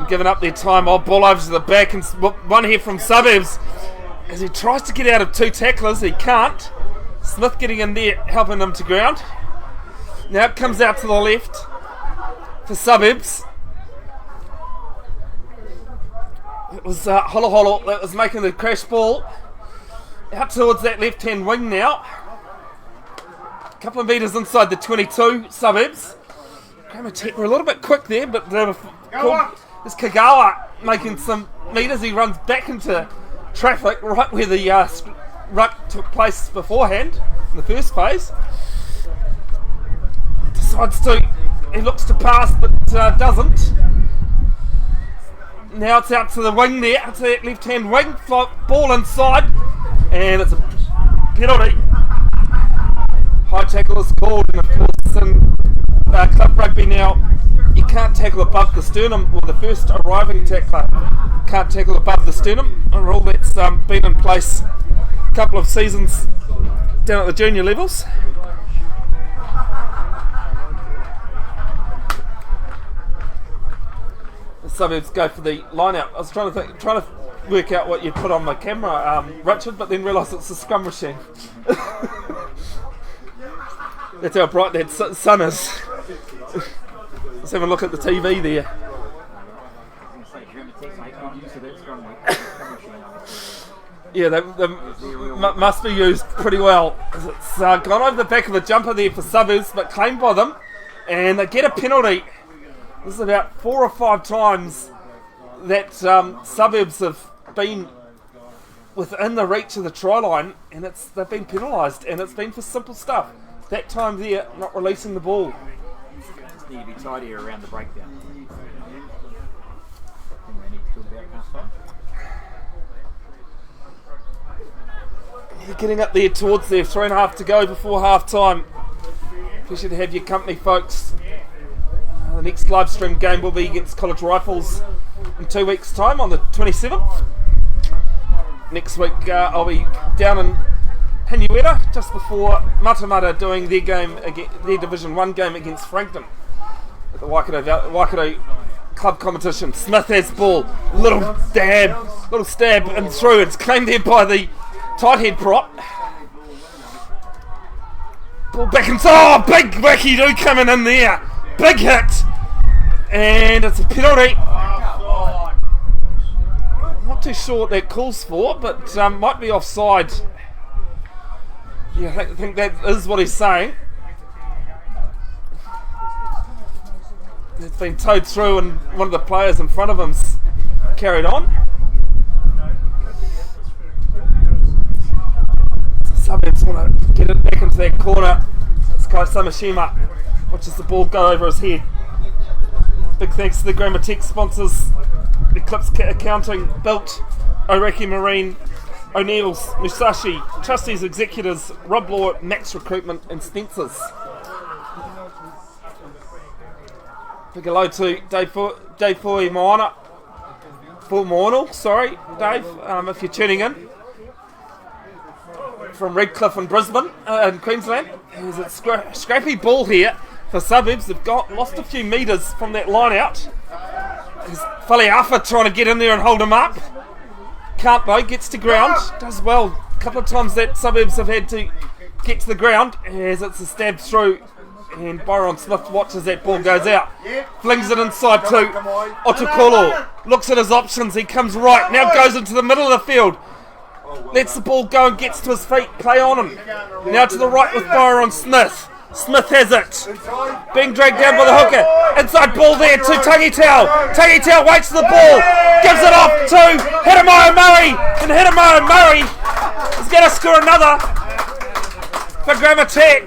giving up their time. Ball over to the back, and one here from Suburbs as he tries to get out of two tacklers. He can't. Smith getting in there, helping him to ground. Now it comes out to the left for Suburbs. It was Holo Holo that was making the crash ball out towards that left hand wing now. A couple of metres inside the 22, Suburbs. Grammar Tech were a little bit quick there, but there's Kagawa making some metres. He runs back into traffic right where the ruck took place beforehand in the first phase. He looks to pass, but doesn't. Now it's out to the wing there, out to that left-hand wing. Ball inside, and it's a penalty. High tackle is called, and of course in club rugby now, you can't tackle above the sternum, or the first arriving tackler can't tackle above the sternum. A rule that's been in place a couple of seasons down at the junior levels. The Suburbs go for the line out. I was trying to work out what you'd put on my camera, Richard, but then realised it's a scrum machine. That's how bright that sun is. Let's have a look at the TV there. Yeah, they must be used pretty well. It's gone over the back of the jumper there for Suburbs, but claimed by them, and they get a penalty. This is about 4 or 5 times that Suburbs have been within the reach of the try line, and they've been penalised, and it's been for simple stuff. That time there, not releasing the ball. Just need to be tidier around the breakdown. I think they need to do about half time. You're getting up there towards there, 3.5 to go before half time. Pleasure to have your company, folks. The next live stream game will be against College Rifles in 2 weeks' time on the 27th. Next week I'll be down in Hinuera just before Matamata doing their game, their Division 1 game against Frankton at the Waikato Club competition. Smith has ball, little stab and through. It's claimed there by the tight head prop. Ball back inside. Big wacky do coming in there. Big hit, and it's a penalty. Not too sure what that calls for, but might be offside. Yeah, I think that is what he's saying. It's been towed through, and one of the players in front of him's carried on. Suburbs want to get it back into that corner. This guy Samashima watches the ball go over his head. Big thanks to the Grammar Tech sponsors, Eclipse Accounting, Built, Orakei Marine, O'Neill's, Musashi, Trustees Executors, Rob Law, Max Recruitment and Spencer's. Big hello to Dave Moana. Sorry, Dave, if you're tuning in. From Redcliffe in Brisbane, in Queensland. There's a scrappy ball here for Suburbs. They've lost a few metres from that line out. There's Faleafa trying to get in there and hold him up. Can't though, gets to ground, does well. A couple of times that Suburbs have had to get to the ground as it's a stab through And Byron Smith watches that ball goes out. Flings it inside to Otakolo. Looks at his options. He comes right. Now goes into the middle of the field. Lets the ball go and gets to his feet. Play on him. Now to the right with Byron Smith. Smith has it. Being dragged down by the hooker. Inside ball there to Tangitau. Tangitau waits for the ball. Gives it off to Hidemaru Murray. And Hidemaru Murray is going to score another for Commentator.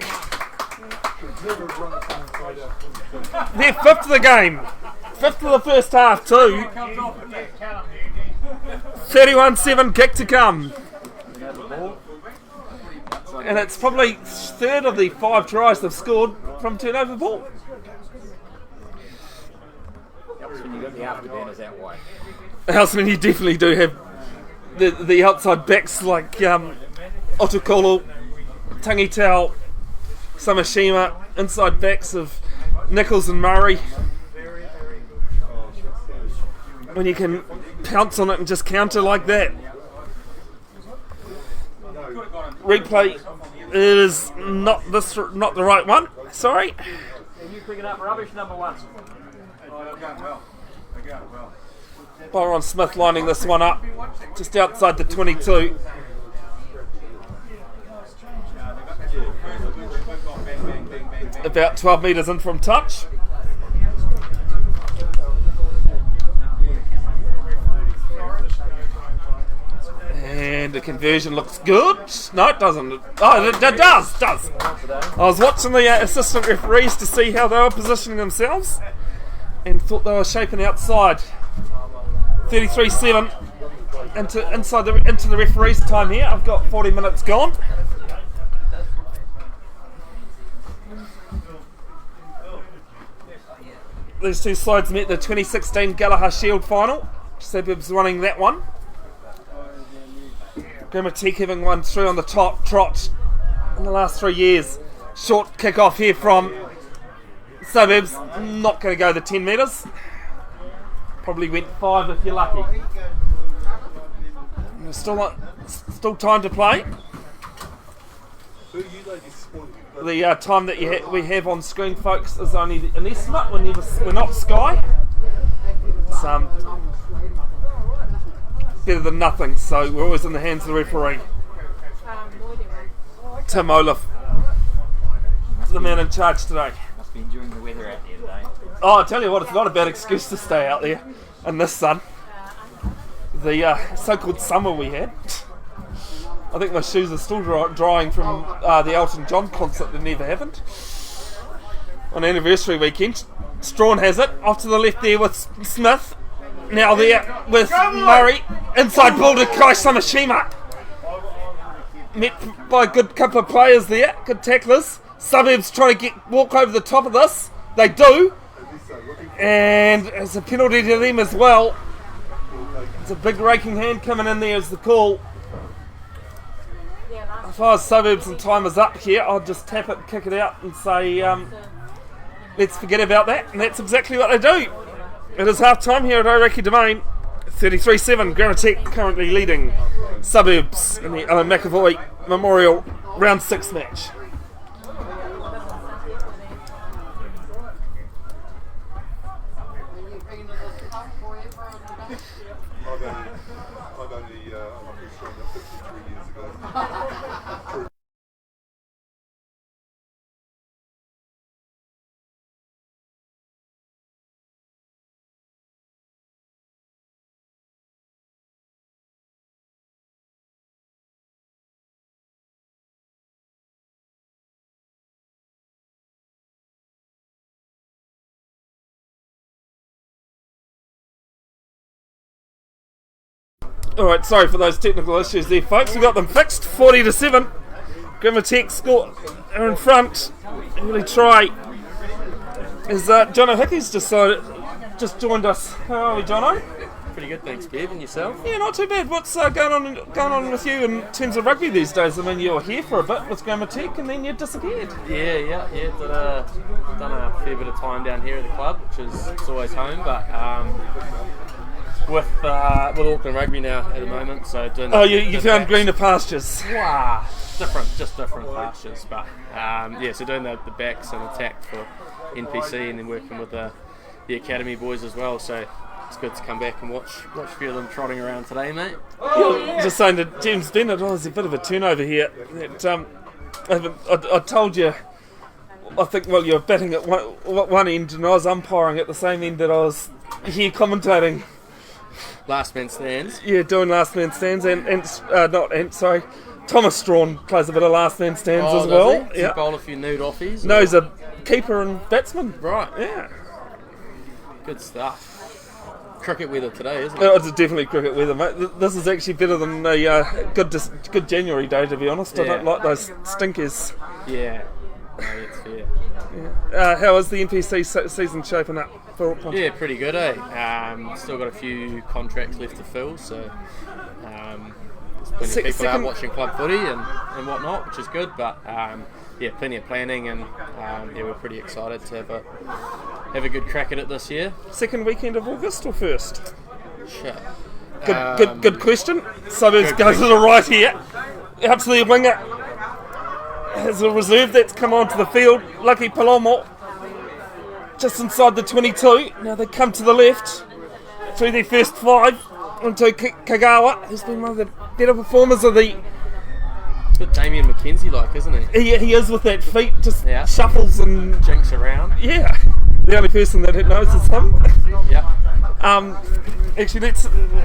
They're fifth of the game. Fifth of the first half too. 31-7 kick to come. And it's probably third of the 5 tries they've scored from turnover ball. Helps when you got the afterburners out wide. Helps when you definitely do have the outside backs like Otakolo, Tangitau, Samashima, inside backs of Nichols and Murray. When you can pounce on it and just counter like that. Replay is not the right one. Sorry. Can you pick it up? Rubbish number 1. Byron Smith lining this one up just outside the 22. About 12 metres in from touch. And the conversion looks good. No, it doesn't. Oh, it does. I was watching the assistant referees to see how they were positioning themselves and thought they were shaping outside. 33-7 into the referee's time here. I've got 40 minutes gone. These two sides met the 2016 Gallagher Shield final. Suburbs running that one. Commentator having won through on the top trot in the last 3 years. Short kick off here from Suburbs. Not going to go the 10 metres. Probably went 5 if you're lucky. Still time to play. The time that we have on screen, folks, is only an estimate. We're not Sky. It's better than nothing, so we're always in the hands of the referee. Tim Olaf, the man in charge today. Must be enjoying the weather out there today. Oh, I tell you what, it's not a bad excuse to stay out there in this sun. The so-called summer we had. I think my shoes are still drying from the Elton John concert that never happened. On anniversary weekend. Strawn has it, off to the left there with Smith. Now there with Murray. Inside ball to Kai Samashima. Met by a good couple of players there. Good tacklers. Suburbs trying to walk over the top of this. They do. And it's a penalty to them as well. It's a big raking hand coming in there as the call. As far as Suburbs and time is up here, I'll just tap it, kick it out and say let's forget about that. And that's exactly what they do. It is half time here at Orakei Domain. 33-7, Commentator currently leading Suburbs in the Alan McAvoy Memorial Round 6 match. Alright, sorry for those technical issues there, folks. We got them fixed. 40-7. Commentator score are in front. Really try. Is Jono Hickey's just joined us. How are we, Jono? Pretty good, thanks, Bev. And yourself? Yeah, not too bad. What's going on with you in terms of rugby these days? I mean, you were here for a bit with Commentator and then you disappeared. Yeah. Done a fair bit of time down here at the club, which is it's always home. But with Auckland Rugby now at the moment. So doing you found greener pastures. Wow, different pastures. But so doing the backs and attack for NPC, and then working with the academy boys as well. So it's good to come back and watch a few of them trotting around today, mate. Just saying to James Bennett, there's a bit of a turnover here. I told you, I think, you were batting at one end and I was umpiring at the same end that I was here commentating. Last man stands. Yeah, doing last man stands Thomas Strawn plays a bit of last man stands as well. Does he bowl a few nude offies? No, he's a keeper and batsman. Right. Yeah. Good stuff. Cricket weather today, isn't it? It's definitely cricket weather, mate. This is actually better than a good January day, to be honest. I don't like those stinkers. Yeah, no, that's fair. Yeah. How is the NPC season shaping up for Auckland? Yeah, pretty good, eh? Still got a few contracts left to fill, so there's plenty of people out watching club footy and whatnot, which is good, but plenty of planning, and we're pretty excited to have a good crack at it this year. Second weekend of August or first? Sure. Good question. Suburbs goes to the right here. Up to the winger. Has a reserve that's come onto the field. Lucky Palomo. Just inside the 22. Now they come to the left. Through their first 5. Onto Kagawa, who's been one of the better performers of the... It's a bit Damien McKenzie like, isn't he? He is with that feet. Just shuffles and... jinks around. Yeah. The only person that knows is him. Yeah. Actually,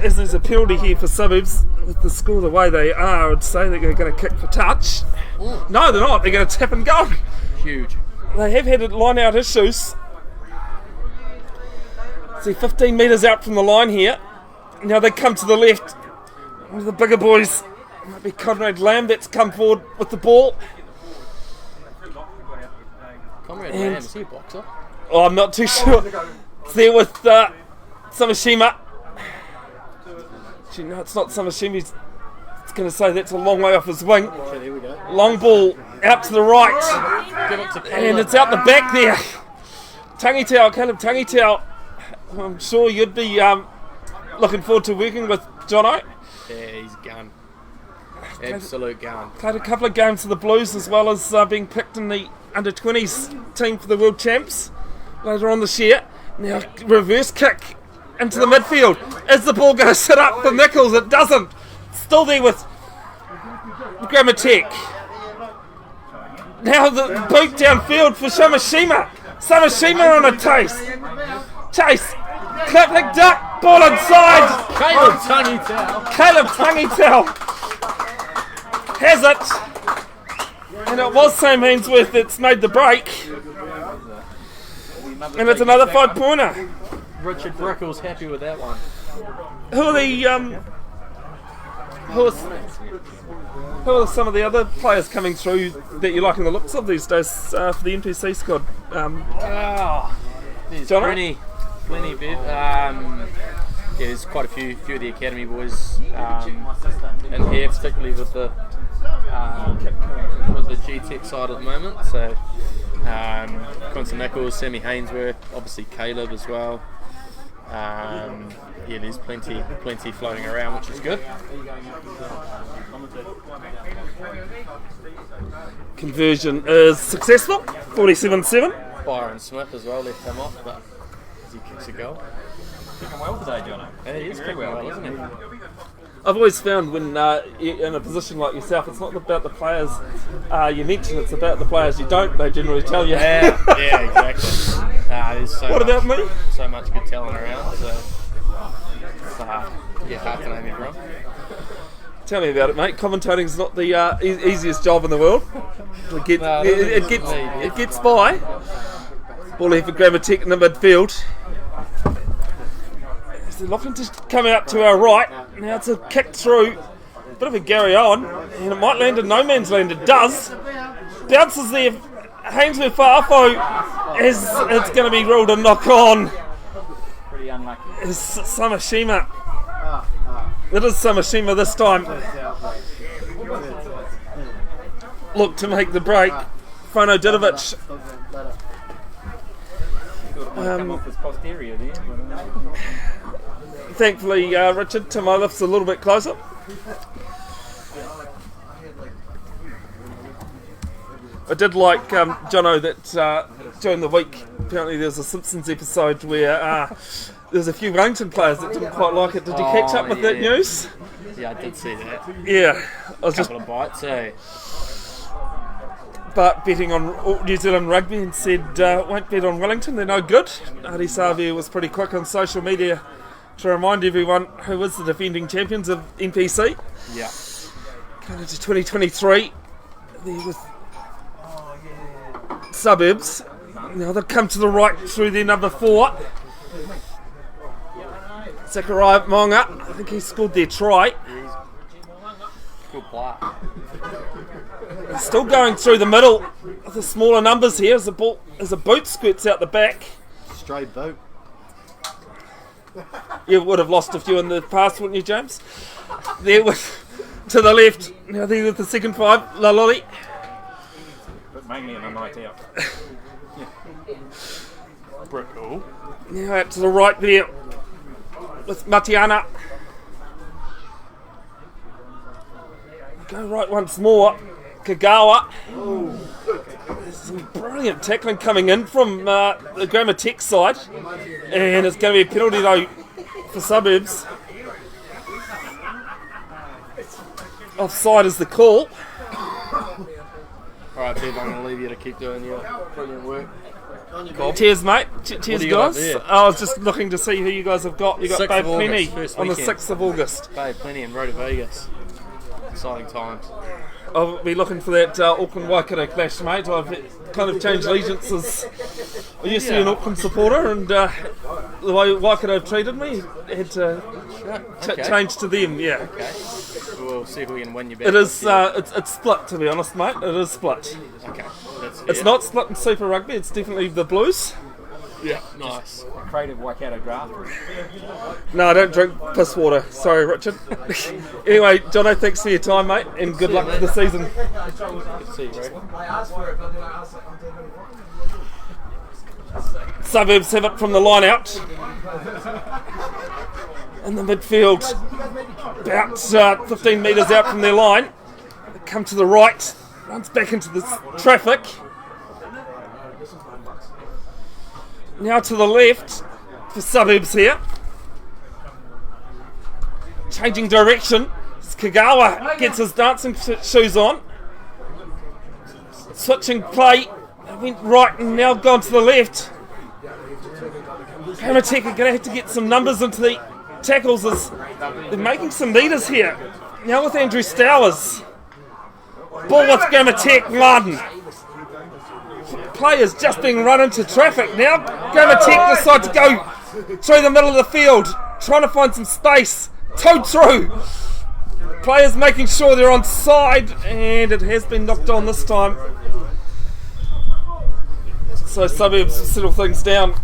as there's a penalty here for Suburbs, with the score the way they are, I would say they're going to kick for touch. Ooh. No, they're not. They're going to tap and go. Huge. They have had line-out issues. See, 15 metres out from the line here. Now they come to the left. One of the bigger boys, might be Conrad Lamb, that's come forward with the ball. Conrad Lamb, is he a boxer? Oh, I'm not too sure. It's there with Samashima. Actually, no, it's not Samashima. He's going to say that's a long way off his wing. Okay, there we go. Long ball out to the right. Give it to Caleb. And it's out the back there. Caleb Tangitau. I'm sure you'd be looking forward to working with Jono. Yeah, he's gun. Absolute gun. Played a couple of games for the Blues, as well as being picked in the under-20s team for the World Champs later on this year. Now, reverse kick into the midfield. Is the ball going to sit up for Nichols? It doesn't. Still there with Grammatek. Now the boot downfield for Samashima. Samashima on a chase. Clipping duck. Ball inside. Caleb Tangitau has it. And it was Sam Ainsworth that's made the break. And it's another 5-pointer. Richard Brickle's happy with that one. Who are some of the other players coming through that you're liking the looks of these days for the NPC squad? There's Jono? plenty, Bev. There's quite a few of the academy boys in here, particularly with the G-Tech side at the moment. So Quinton Nichols, Sammy Hainsworth, obviously Caleb as well. There's plenty floating around, which is good. Conversion is successful, 47-7. Byron Smith as well left him off, but as he kicks a goal. Kicking well today, Jono. Yeah, he is kicking well, isn't he? I've always found when you're in a position like yourself, it's not about the players you mention, it's about the players you don't, they generally tell you. Yeah, exactly. There's about me? So much good talent around, so hard to name everyone. Tell me about it, mate. Commentating's not the easiest job in the world. It gets by. Ball here for Grammatek in the midfield. They're looking to come out to our right. Now it's a kick through. Bit of a Gary on. And it might land in no man's land. It does. Bounces there. Hainsworth Fa'afo. It's going to be ruled a knock on. Pretty unlucky. It's Samashima. It is Samashima this time. Look to make the break. Frano Didovic. Come off his posterior there. thankfully, Richard, Tim Olaf's a little bit closer. I did like, Jono, that during the week, apparently there's a Simpsons episode where there's a few Wellington players that didn't quite like it. Did you catch up with that news? Yeah, I did see that. Yeah. I was Couple of bites, eh? But betting on New Zealand Rugby and said, won't bet on Wellington, they're no good. Adi Savia was pretty quick on social media to remind everyone who is the defending champions of NPC. Yeah. Going into 2023, there with Suburbs. Now they'll come to the right through their number 4. Zachariah Monga, I think he scored their try. Good play. Still going through the middle with the smaller numbers here as a boot squirts out the back. Stray boot. You would have lost a few in the past, wouldn't you, James? There with to the left. Now there with the second 5, Laloli. But mainly on a night out. Brickle. Now out to the right there with Matiana. Go right once more. Kagawa. There's some brilliant tackling coming in from the Grammar Tech side. And it's going to be a penalty though for Suburbs. Offside is the call. Alright, Bev, I'm going to leave you to keep doing your brilliant work. Cheers, mate. Cheers, guys. I was just looking to see who you guys have got. You got 6th Babe of August, Plenty first on the weekend. 6th of August. Babe Plenty in Road to Vegas. Exciting times. I'll be looking for that Auckland Waikato clash, mate. I've kind of changed allegiances. I used to be an Auckland supporter, and the way Waikato treated me, I had to change to them. Yeah. Okay. We'll see if we can win you back. It is. It's split, to be honest, mate. It is split. Okay. It's not split in Super Rugby. It's definitely the Blues. Yeah. Nice. Creative Waikato draft. No, I don't drink piss water. Sorry, Richard. Anyway, Jono, thanks for your time, mate, and good luck for the season. Good to see you, Ray. Suburbs have it from the line out. In the midfield, about 15 metres out from their line. They come to the right, runs back into the traffic. Now to the left for Suburbs here. Changing direction. Kagawa gets his dancing shoes on. Switching play. It went right and now gone to the left. Commentator are going to have to get some numbers into the tackles as they're making some meters here. Now with Andrew Stowers. Ball with Grammatek Martin. Players just being run into traffic. Now Grammatek decide to go through the middle of the field, trying to find some space. Towed through. Players making sure they're on side, and it has been knocked on this time. So Suburbs settle things down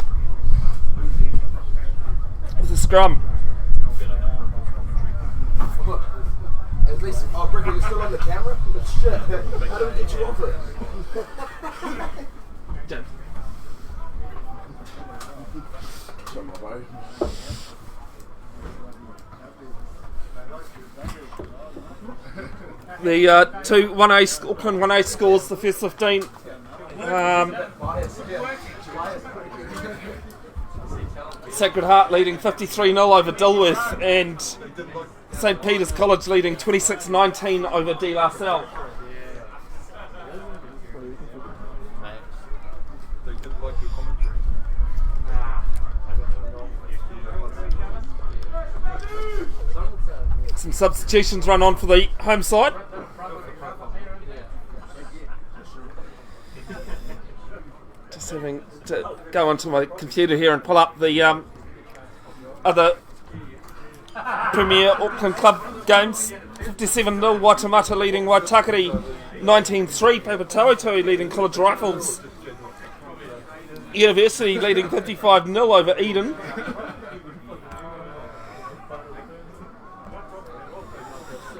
with a scrum. At least, Bricky, you're still on the camera? Shit. How do we get you over it? The two 1A, Auckland 1A scores, the first 15. Sacred Heart leading 53-0 over Dilworth, and St Peter's College leading 26-19 over De La Salle. Some substitutions run on for the home side. Just having to go onto my computer here and pull up the other Premier Auckland Club games. 57-0 Waitemata leading Waitakere, 19-3 Papatoetoe leading College Rifles. University leading 55-0 over Eden.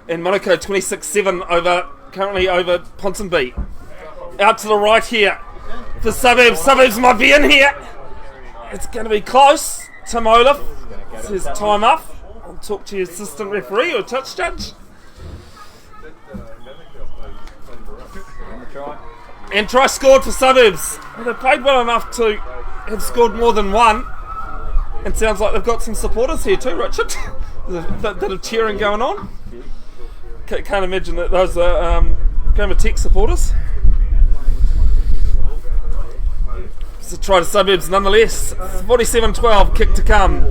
And Monaco 26-7 currently over Ponsonby. Out to the right here for Suburbs. Suburbs might be in here. It's going to be close. Tim Olaf says time off. I'll talk to your assistant referee or touch judge. And try scored for Suburbs. Well, they played well enough to have scored more than one. And sounds like they've got some supporters here too, Richard. There's a bit of cheering going on. Can't imagine that those are Grammar TEC supporters. It's a try to Suburbs nonetheless. 47-12, kick to come.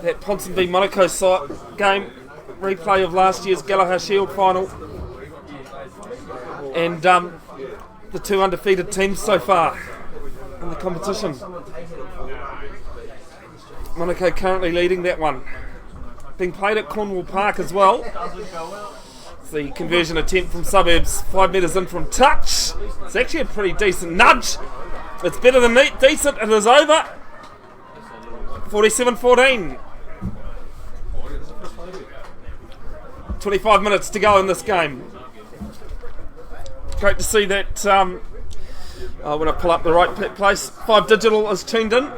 That Ponson v Monaco game, replay of last year's Gallagher Shield final, and the two undefeated teams so far in the competition. Monaco currently leading that one. Being played at Cornwall Park as well. It's the conversion attempt from Suburbs, 5 metres in from touch. It's actually a pretty decent nudge. It's better than decent. It is over. 47-14. 25 minutes to go in this game. Great to see that when I pull up the right place, 5 Digital is tuned in.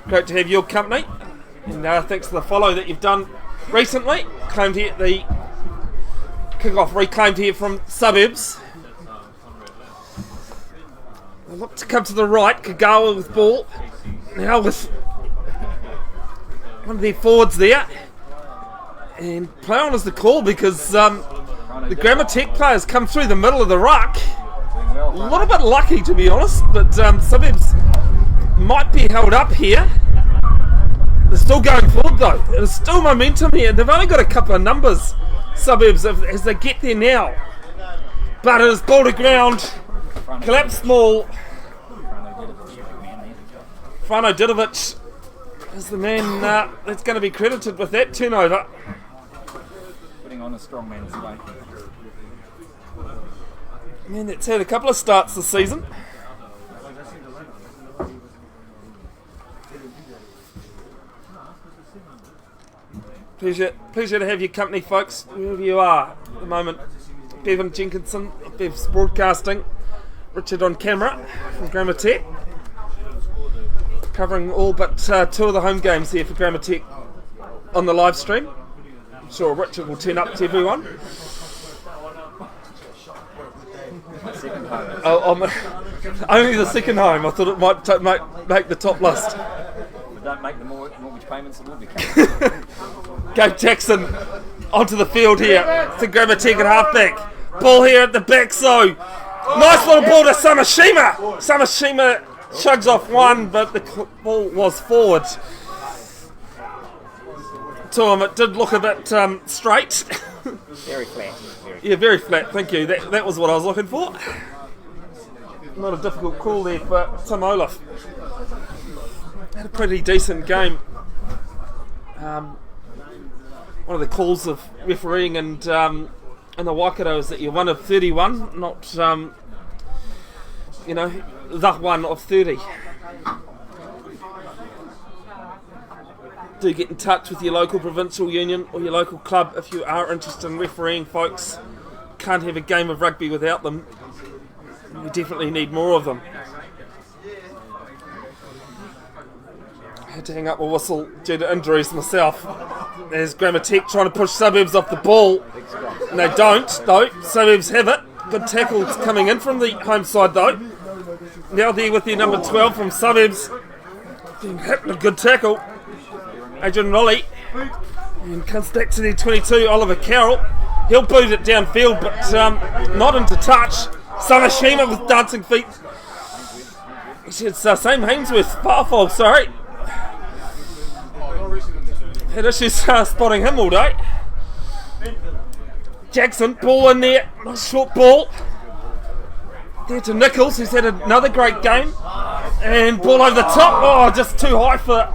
Great to have your company. And thanks for the follow that you've done recently. Claimed here the kick-off reclaimed here from Suburbs. I look to come to the right, Kagawa with ball. Now with one of their forwards there. And play on is the call because the Grammar TEC players come through the middle of the ruck. A little bit lucky to be honest, but Suburbs might be held up here. They're still going forward though. There's still momentum here. They've only got a couple of numbers, Suburbs, as they get there now. But it is ball to ground. Collapse small. Frano Didovic is the man that's going to be credited with that turnover. Putting on a strong man today. Man that's had a couple of starts this season. Pleasure to have your company, folks, wherever you are at the moment. Bevin, Jenkinson, Bev's broadcasting. Richard on camera from Grammar TEC. Covering all but 2 of the home games here for Grammar TEC on the live stream. I'm sure Richard will turn up to everyone. Only the second home. I thought it might make the top list. But don't make the mortgage payments, it will be coming. Gabe Jackson onto the field here to Grammar TEC at halfback. Ball here at the back, so nice little ball to Samashima. Samashima chugs off one, but the ball was forward to him. It did look a bit straight. Very flat. Yeah, very flat, thank you. That was what I was looking for. Not a difficult call there for Tim Olaf. Had a pretty decent game. One of the calls of refereeing and in the Waikato is that you're 1 of 31, not the 1 of 30. Do get in touch with your local provincial union or your local club if you are interested in refereeing, folks. Can't have a game of rugby without them. We definitely need more of them. I had to hang up a whistle due to injuries myself. There's Grammar TEC trying to push Suburbs off the ball. And they don't, though. Suburbs have it. Good tackles coming in from the home side, though. Now there with their number 12 from Suburbs. Being hit with a good tackle. Adrian Raleigh. And comes back to their 22, Oliver Carroll. He'll boot it downfield, but not into touch. Samashima with dancing feet. It's same Hainsworth, Farfold, sorry. Had issues spotting him all day. Jackson, ball in there, nice short ball. There to Nichols, who's had another great game. And ball over the top, oh, just too high for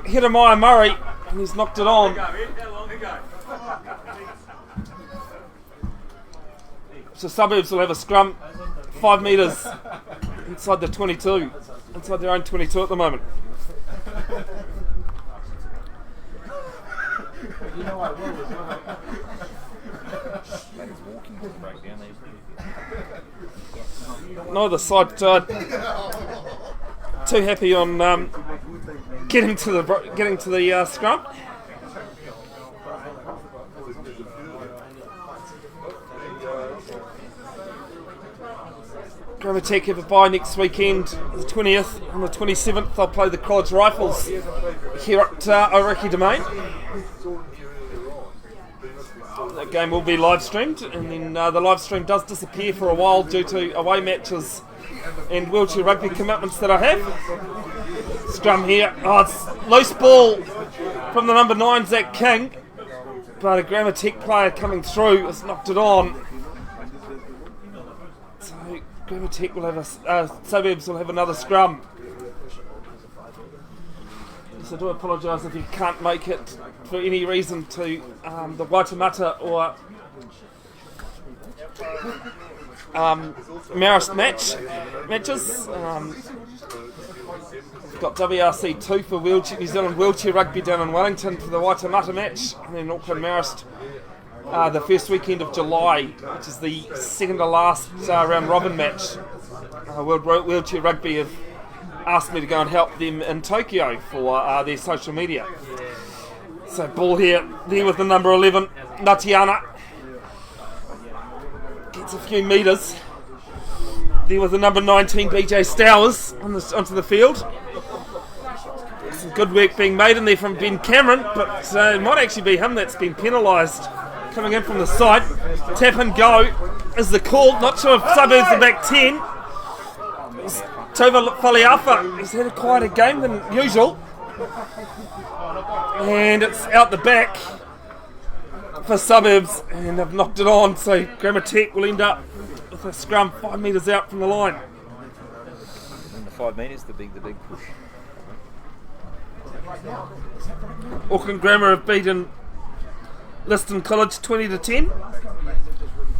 Hedemaya Murray. And he's knocked it on. So Suburbs will have a scrum 5 metres inside the 22, inside their own 22 at the moment. You know I will as well. That is walking to break down there. Neither side too happy on getting to the scrum. Grammar Tech have a bye next weekend, the 20th. On the 27th, they'll play the College Rifles here at Orakei Domain. That game will be live streamed, and then the live stream does disappear for a while due to away matches and wheelchair rugby commitments that I have. Scrum here. Oh, it's loose ball from the number 9, Zach King, but a Grammar Tech player coming through has knocked it on. So Grammar Tech will have Suburbs will have another scrum. So I do apologise if you can't make it for any reason to the Waitemata or Marist matches. We've got WRC2 for New Zealand Wheelchair Rugby down in Wellington for the Waitemata match, and then Auckland Marist the first weekend of July, which is the second to last round robin match. World Wheelchair Rugby have asked me to go and help them in Tokyo for their social media. So ball here, there with the number 11, Natiana. Gets a few metres. There with the number 19, BJ Stowers onto the field. Some good work being made in there from Ben Cameron, but it might actually be him that's been penalised. Coming in from the side. Tap and go is the call. Not sure if Suburbs are back 10. Tova Faliafa has had a quieter game than usual. And it's out the back for Suburbs, and they've knocked it on, so Grammar Tech will end up with a scrum 5 metres out from the line. And the 5 metres, the big push. Auckland Grammar have beaten Liston College 20-10.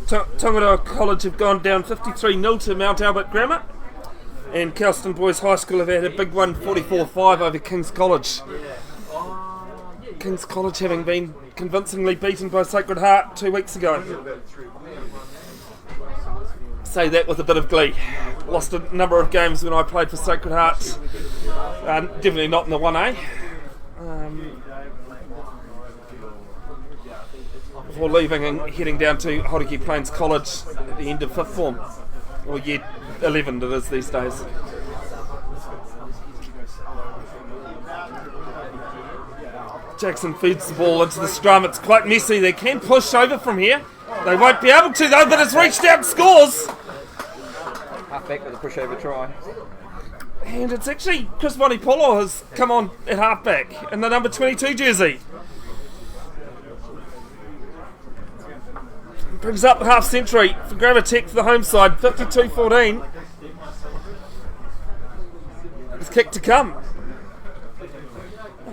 Tongataroa College have gone down 53-0 to Mount Albert Grammar. And Kelston Boys High School have had a big one, 44-5 over King's College. King's College having been convincingly beaten by Sacred Heart 2 weeks ago. Say that with a bit of glee. Lost a number of games when I played for Sacred Heart. Definitely not in the 1A. Before leaving and heading down to Hauraki Plains College at the end of 5th form. Or year 11 it is these days. Jackson feeds the ball into the scrum. It's quite messy. They can push over from here. They won't be able to though, but it's reached out and scores. Half back with a pushover try. And it's actually Chris Monipolo has come on at half back in the number 22 jersey. Brings up the half century for Grammar Tech for the home side, 52-14. It's kick to come.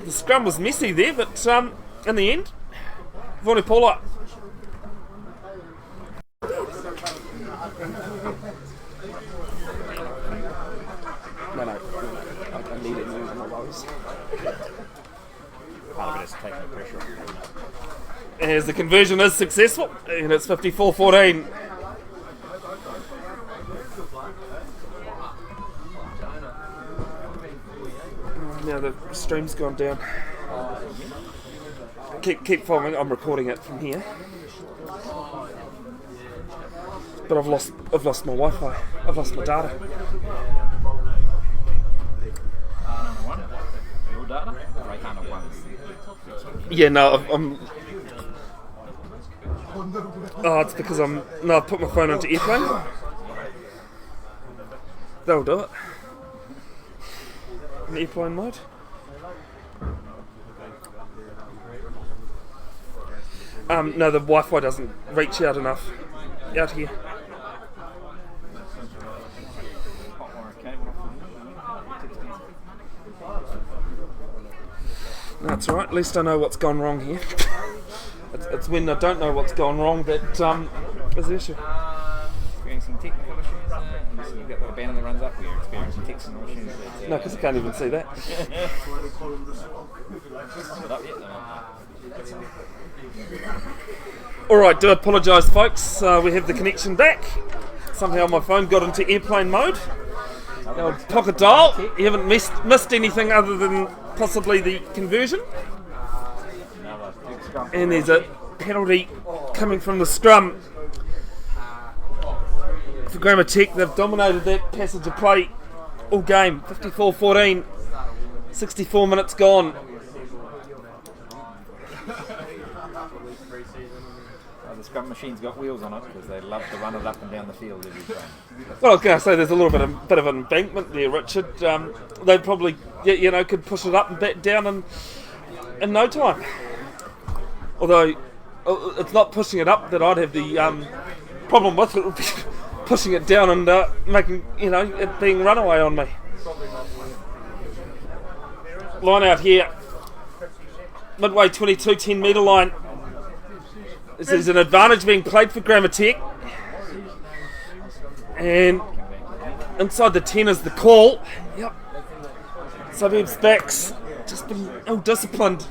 The scrum was messy there, but in the end, Vonipola. No, I need it moving all those. Part of it is taking the pressure off. As the conversion is successful, and it's 54-14. Now the stream's gone down. Keep following. I'm recording it from here, but I've lost my Wi-Fi. I've lost my data. Your data? Yeah, no, I'm. Oh, it's because I put my phone onto airplane. That'll do it. In airplane mode. No, the Wi-Fi doesn't reach out enough out here. No, that's alright, at least I know what's gone wrong here. It's when I don't know what's gone wrong that is the issue. Experiencing technical issues. You've got the banner that runs up. We're experiencing technical issues. No, because I can't even see that. Is it up yet? Alright, do apologise folks, we have the connection back. Somehow my phone got into airplane mode. Pocket dial, you haven't missed anything other than possibly the conversion. And there's a penalty coming from the scrum for Grammar Tech. They've dominated that passage of play all game. 54-14, 64 minutes gone. The scrum machine's got wheels on it because they love to run it up and down the field every time. Well, I was going to say there's a little bit of an embankment there, Richard. They probably, could push it up and back down in no time. Although it's not pushing it up that I'd have the problem with. It would be pushing it down and making it being runaway on me. Line out here, midway 22 10 metre line. This is an advantage being played for Grammar Tech. And inside the 10 is the call. Yep. Suburbs backs just been ill-disciplined.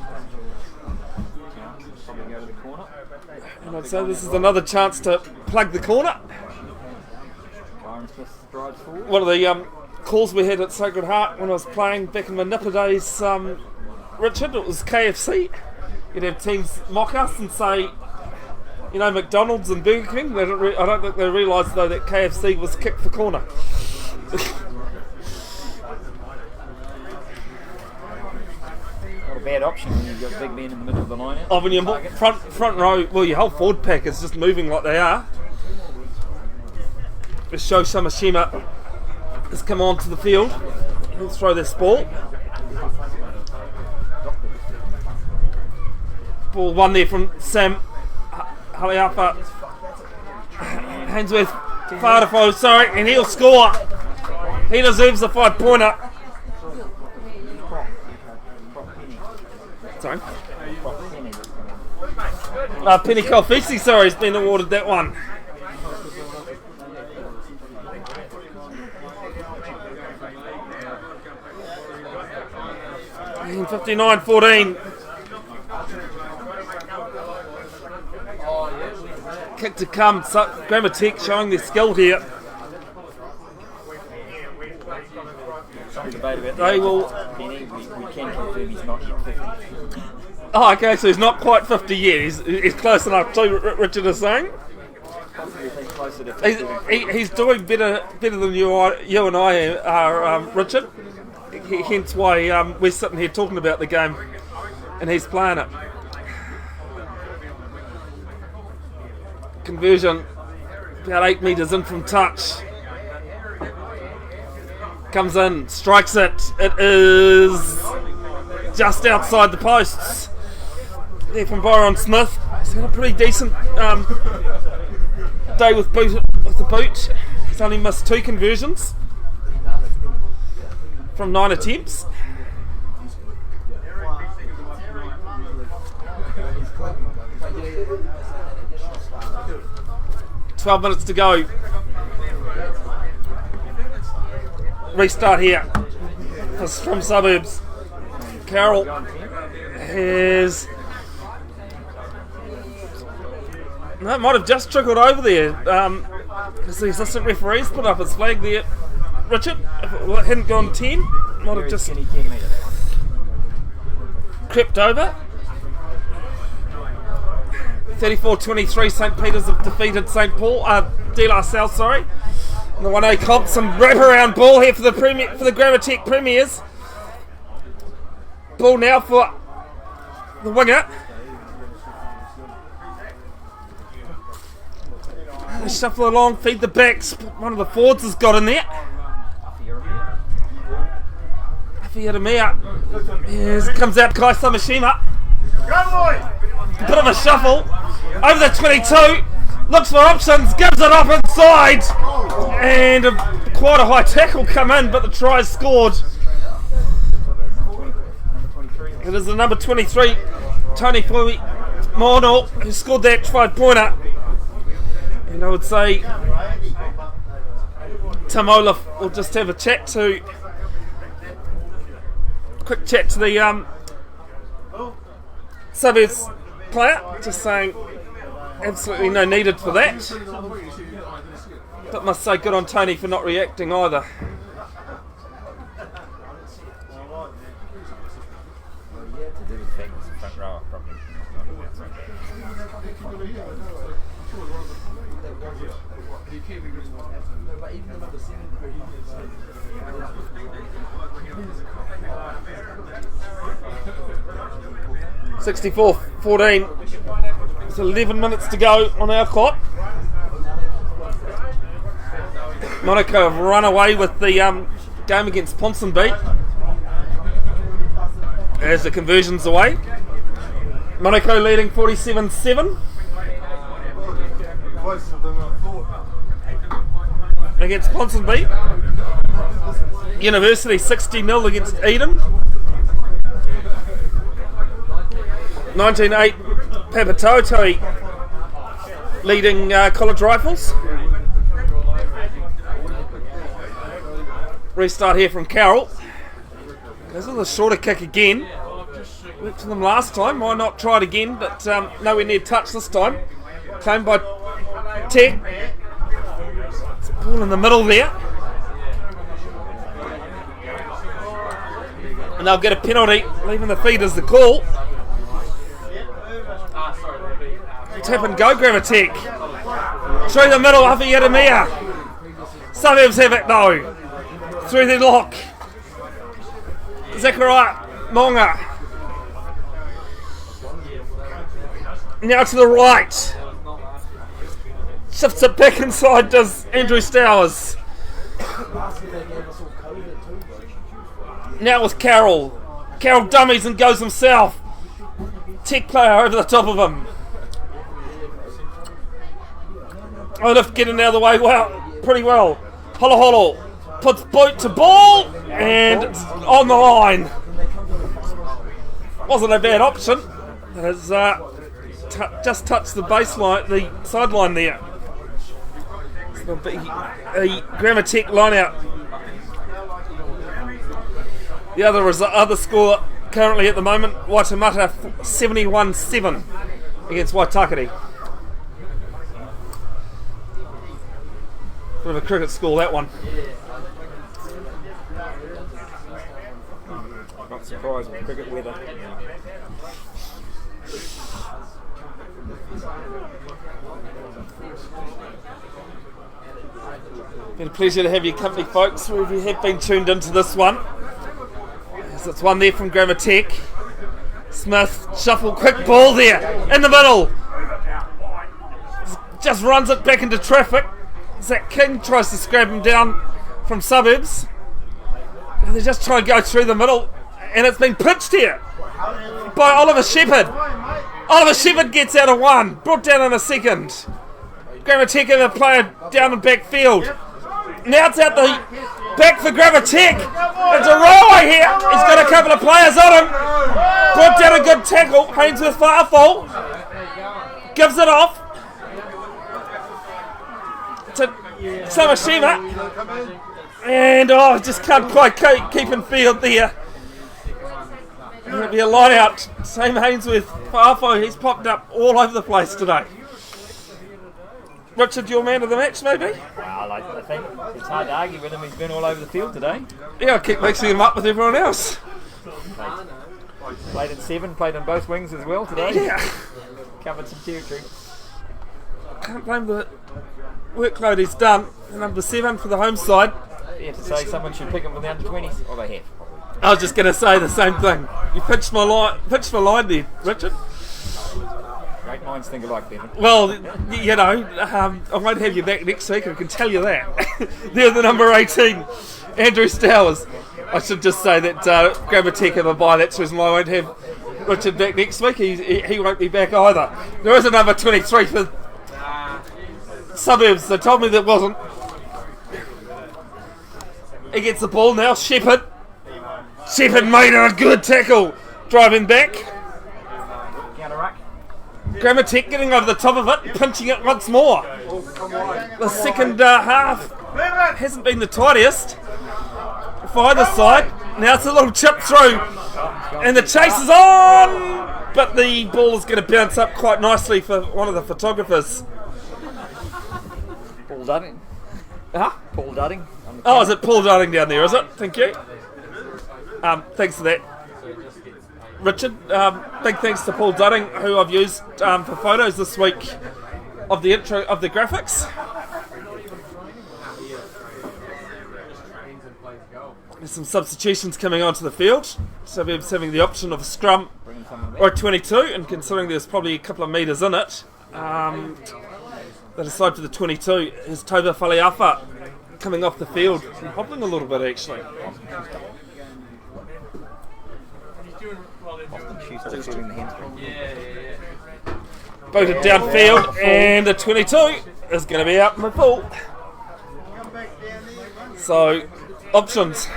And I'd say this is another chance to plug the corner. One of the calls we had at Sacred Heart when I was playing back in my Nipper days, Richard, it was KFC. You'd have teams mock us and say, McDonald's and Burger King. I don't think they realised though that KFC was kicked for corner. Not a bad option when you've got big men in the middle of the line. When your front row, well, your whole forward pack is just moving like they are. Just show Samashima has come onto the field. He'll throw this ball. Ball one there from Sam Haliapa. Hainsworth Whaarewhau, sorry, and he'll score. He deserves a 5-pointer. Sorry. Penny Kalfisi, sorry, has been awarded that one. And 59-14. Kick to come. Grammar Tech showing their skill here. They will. We can confirm he's not yet 50. Oh, okay, so he's not quite 50 yet. He's close enough too, Richard is saying. He's doing better than you and I are, Richard. Hence why we're sitting here talking about the game and he's playing it. Conversion about 8 metres in from touch. Comes in, strikes it. It is just outside the posts. There from Byron Smith. He's had a pretty decent day with the boot. He's only missed 2 conversions from 9 attempts. "12 minutes to go. Restart here from Suburbs. Carroll has... No, it might have just trickled over there. Because the assistant referee's put up his flag there. Richard, if it hadn't gone 10, might have just crept over. 34-23, St Peter's have defeated St Paul, De La Salle, sorry. And the 1A comp, some wraparound ball here for the Grammar Tech Premiers. Ball now for the winger. They shuffle along, feed the backs. One of the forwards has got in there. Yes, comes out Kai Samashima. Bit of a shuffle. Over the 22. Looks for options. Gives it off inside. And quite a high tackle come in, but the try is scored. It is the number 23, Tony Fui Mono, who scored that 5-pointer. And I would say Tim Olaf will just have a quick chat to the Suburbs player, just saying absolutely no needed for that. But must say good on Tony for not reacting either. (64-14). It's 11 minutes to go on our clock. Monaco have run away with the game against Ponsonby as the conversion's away. Monaco leading 47-7 against Ponsonby. University 60-0 against Eden. 19-8 Papatotoi leading College Rifles. Restart here from Carroll. Goes with a shorter kick again. Worked for them last time. Why not try it again? But nowhere near touch this time. Claimed by TEC. It's a ball in the middle there. And they'll get a penalty, leaving the feed as the call. Tap and go, Gravitech. Through the middle, Huffy Yadamia. Suburbs have it though. Through the lock. Zachariah Monga. Now to the right. Shifts it back inside, does Andrew Stowers. Now with Carroll. Carroll dummies and goes himself. TEC player over the top of him. Olaf getting out of the way pretty well. Holo Holo puts boot to ball and it's on the line. Wasn't a bad option. Has just touched the baseline, the sideline there. It'll be a Grammatech line out. The other score currently at the moment, Waitemata 71-7 against Waitakere. Bit of a cricket score, that one. Not surprised with cricket weather. Been a pleasure to have your company, folks, wherever you have been tuned into this one. As it's one there from Grammatech. Smith, shuffle, quick ball there, in the middle. Just runs it back into traffic. Zach King tries to scrap him down from Suburbs. They just try and go through the middle, and it's been pitched here by Oliver Shepherd. Oliver Shepherd gets out of one, brought down in a second. Grammatech have a player down the back field. Now it's out the back for Grammatech. It's a railway here. He's got a couple of players on him. Brought down a good tackle. Hainsworth Farfall gives it off to Samashima. And just can't quite keep in field there. It'll be a line out. Same Hainsworth Farfall. He's popped up all over the place today. Richard, your man of the match, maybe? Well, I think it's hard to argue with him. He's been all over the field today. Yeah, I keep mixing him up with everyone else. Played in 7, played on both wings as well today. Yeah. Covered some territory. Can't blame the workload he's done. Number 7 for the home side. Yeah, to say someone should pick him for the under-20s. Oh, they have. I was just going to say the same thing. You pitched my line there, Richard. Great minds think alike, Bevin. Well, you know, I won't have you back next week, I can tell you that. They're the number 18, Andrew Stowers. I should just say that Grammatech have a bye, that's the reason why I won't have Richard back next week. He won't be back either. There is a number 23 for Suburbs. They told me there wasn't. He gets the ball now, Shepherd. Shepherd made a good tackle, driving back. Counter-ruck. Grammatech getting over the top of it, pinching it once more. The second half hasn't been the tidiest for either side. Now it's a little chip through, and the chase is on. but the ball is going to bounce up quite nicely for one of the photographers. Paul Dudding. Huh? Paul Dudding. Oh, is it Paul Darling down there, is it? Thank you. Thanks for that. Richard, big thanks to Paul Dudding, who I've used for photos this week of the intro of the graphics. There's some substitutions coming onto the field, so we're having the option of a scrum or a 22, and considering there's probably a couple of metres in it, they decide for the 22 is Tova Faleafa coming off the field and hobbling a little bit actually. Booted downfield, and the 22 is going to be out in the pool. So, options.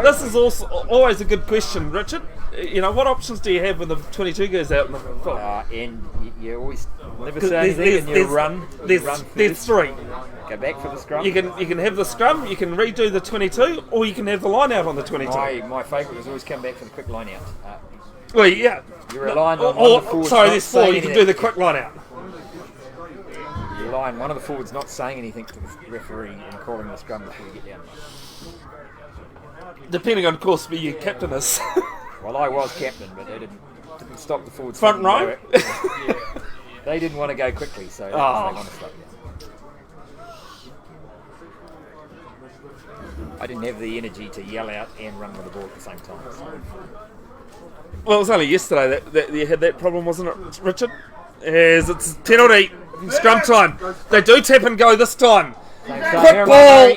This is also always a good question, Richard. You know, what options do you have when the 22 goes out in the pool? And you always never say anything, and you run. There's three. Go back for the scrum. You can have the scrum, you can redo the 22, or you can have the line out on the 22. My favourite was always come back for the quick line out. Well, yeah. You're relying on one of the forwards. Sorry, there's four. You can do the quick line out. You rely on one of the forwards not saying anything to the referee and calling the scrum before you get down. Depending on, of course, where your captain is. Well, I was captain, but they didn't stop the forwards. Front row? They didn't want to go quickly, so they want to stop. I didn't have the energy to yell out and run with the ball at the same time. So. Well, it was only yesterday that you had that problem, wasn't it, Richard? As it's penalty, scrum time. They do tap and go this time. Quick ball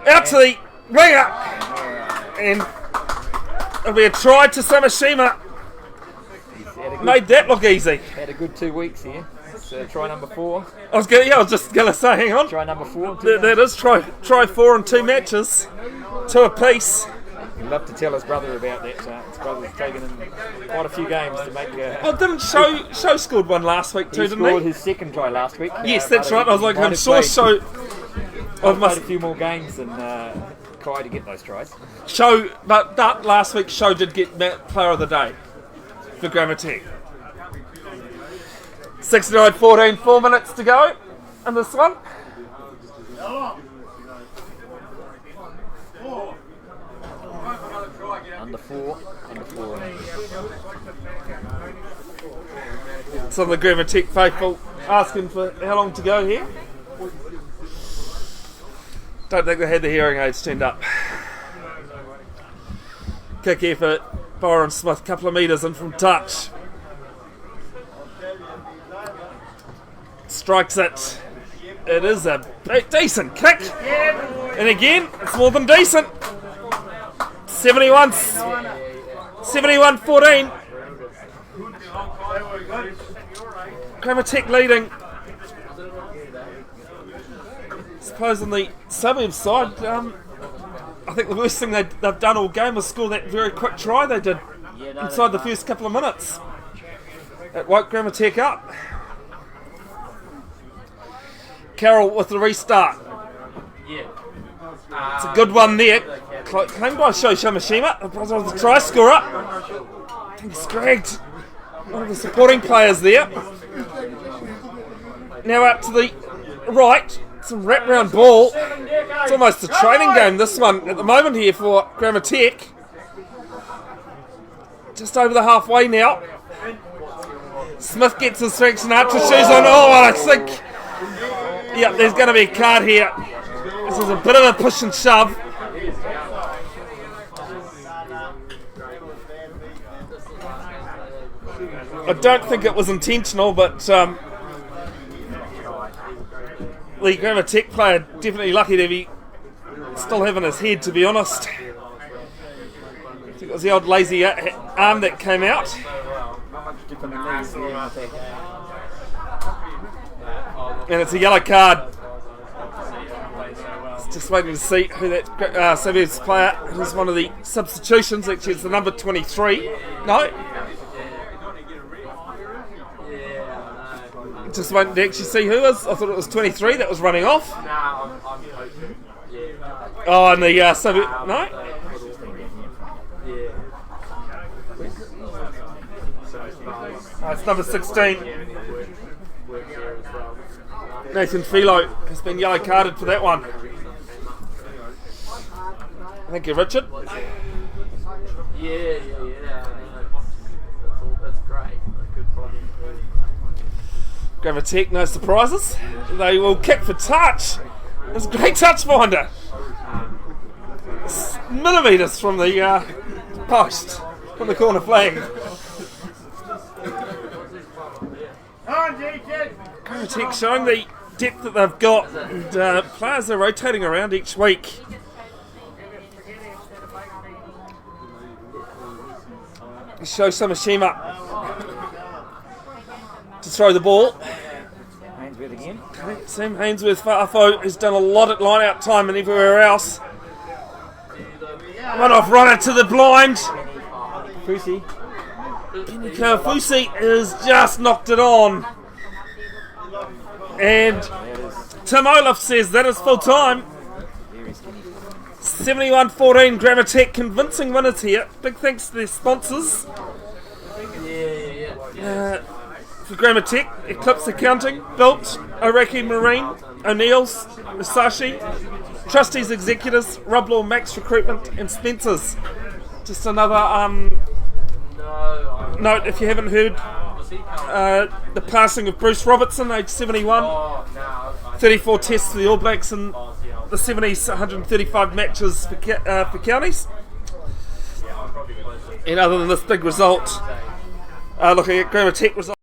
out to the winger, and it'll be a try to Samashima. Made that look easy. Had a good 2 weeks here. So try number 4. I was just gonna say, hang on. Try number 4. That is try 4 in 2 matches, 2 apiece. He'd love to tell his brother about that. His brother's taken him quite a few games to make. Well, didn't Show scored one last week too, didn't he? He scored his second try last week. Yes, that's right. I was like, I'm sure Show. I must a few more games than Kai to get those tries. Show, but that last week Show did get Player of the Day for Grammatic. 69-14, 4 minutes to go in this one. Under four. Some of the Grammatic faithful asking for how long to go here. Don't think they had the hearing aids turned up. Kick effort, Byron Smith, couple of metres in from touch. Strikes it. It is a decent kick. And again, it's more than decent. 71-14. Grammatic leading. I suppose on the Suburbs side, I think the worst thing they've done all game was score that very quick try they did inside the first couple of minutes. It woke Grammatic up. Carroll with the restart. It's a good one there. Claimed by Sho Shamashima, the brother of the try scorer. I think he's dragged one of the supporting players there. Now out to the right. Some wrap-round ball. It's almost a training game, this one, at the moment here for Grammatic. Just over the halfway now. Smith gets his Frank Sinatra shoes on. Oh, I think... Yeah, there's going to be a card here. This is a bit of a push and shove. I don't think it was intentional, but the Grammatic player definitely lucky to be still having his head, to be honest. I think it was the old lazy arm that came out. And it's a yellow card. Just waiting to see who that Suburbs player who's one of the substitutions. Actually, it's the number 23. No. Just waiting to actually see who is. I thought it was 23 that was running off. Oh, and the Suburbs. No. It's number 16. Nathan Philo has been yellow carded for that one. Thank you, Richard. Yeah. That's great. Good project. Gravitech, no surprises. They will kick for touch. It's a great touch finder. It's millimetres from the post, from the corner flag. Commentator showing the depth that they've got, and players are rotating around each week. Show Samashima to throw the ball. Ainsworth again. Sam Hainsworth Fa'afo has done a lot at line out time and everywhere else. One off runner to the blind. Fusi. Fusi has just knocked it on. And Tim Olaf says that is full time. 71-14 Grammatech, convincing winners here. Big thanks to their sponsors. For Grammatech, Eclipse Accounting, Built, Orakei Marine, O'Neill's, Musashi, Trustees Executives, Rublaw Max Recruitment, and Spencer's. Just another note, if you haven't heard, the passing of Bruce Robertson, age 71, 34 tests for the All Blacks in the 70s, 135 matches for counties. And other than this big result, looking at Grammatech result.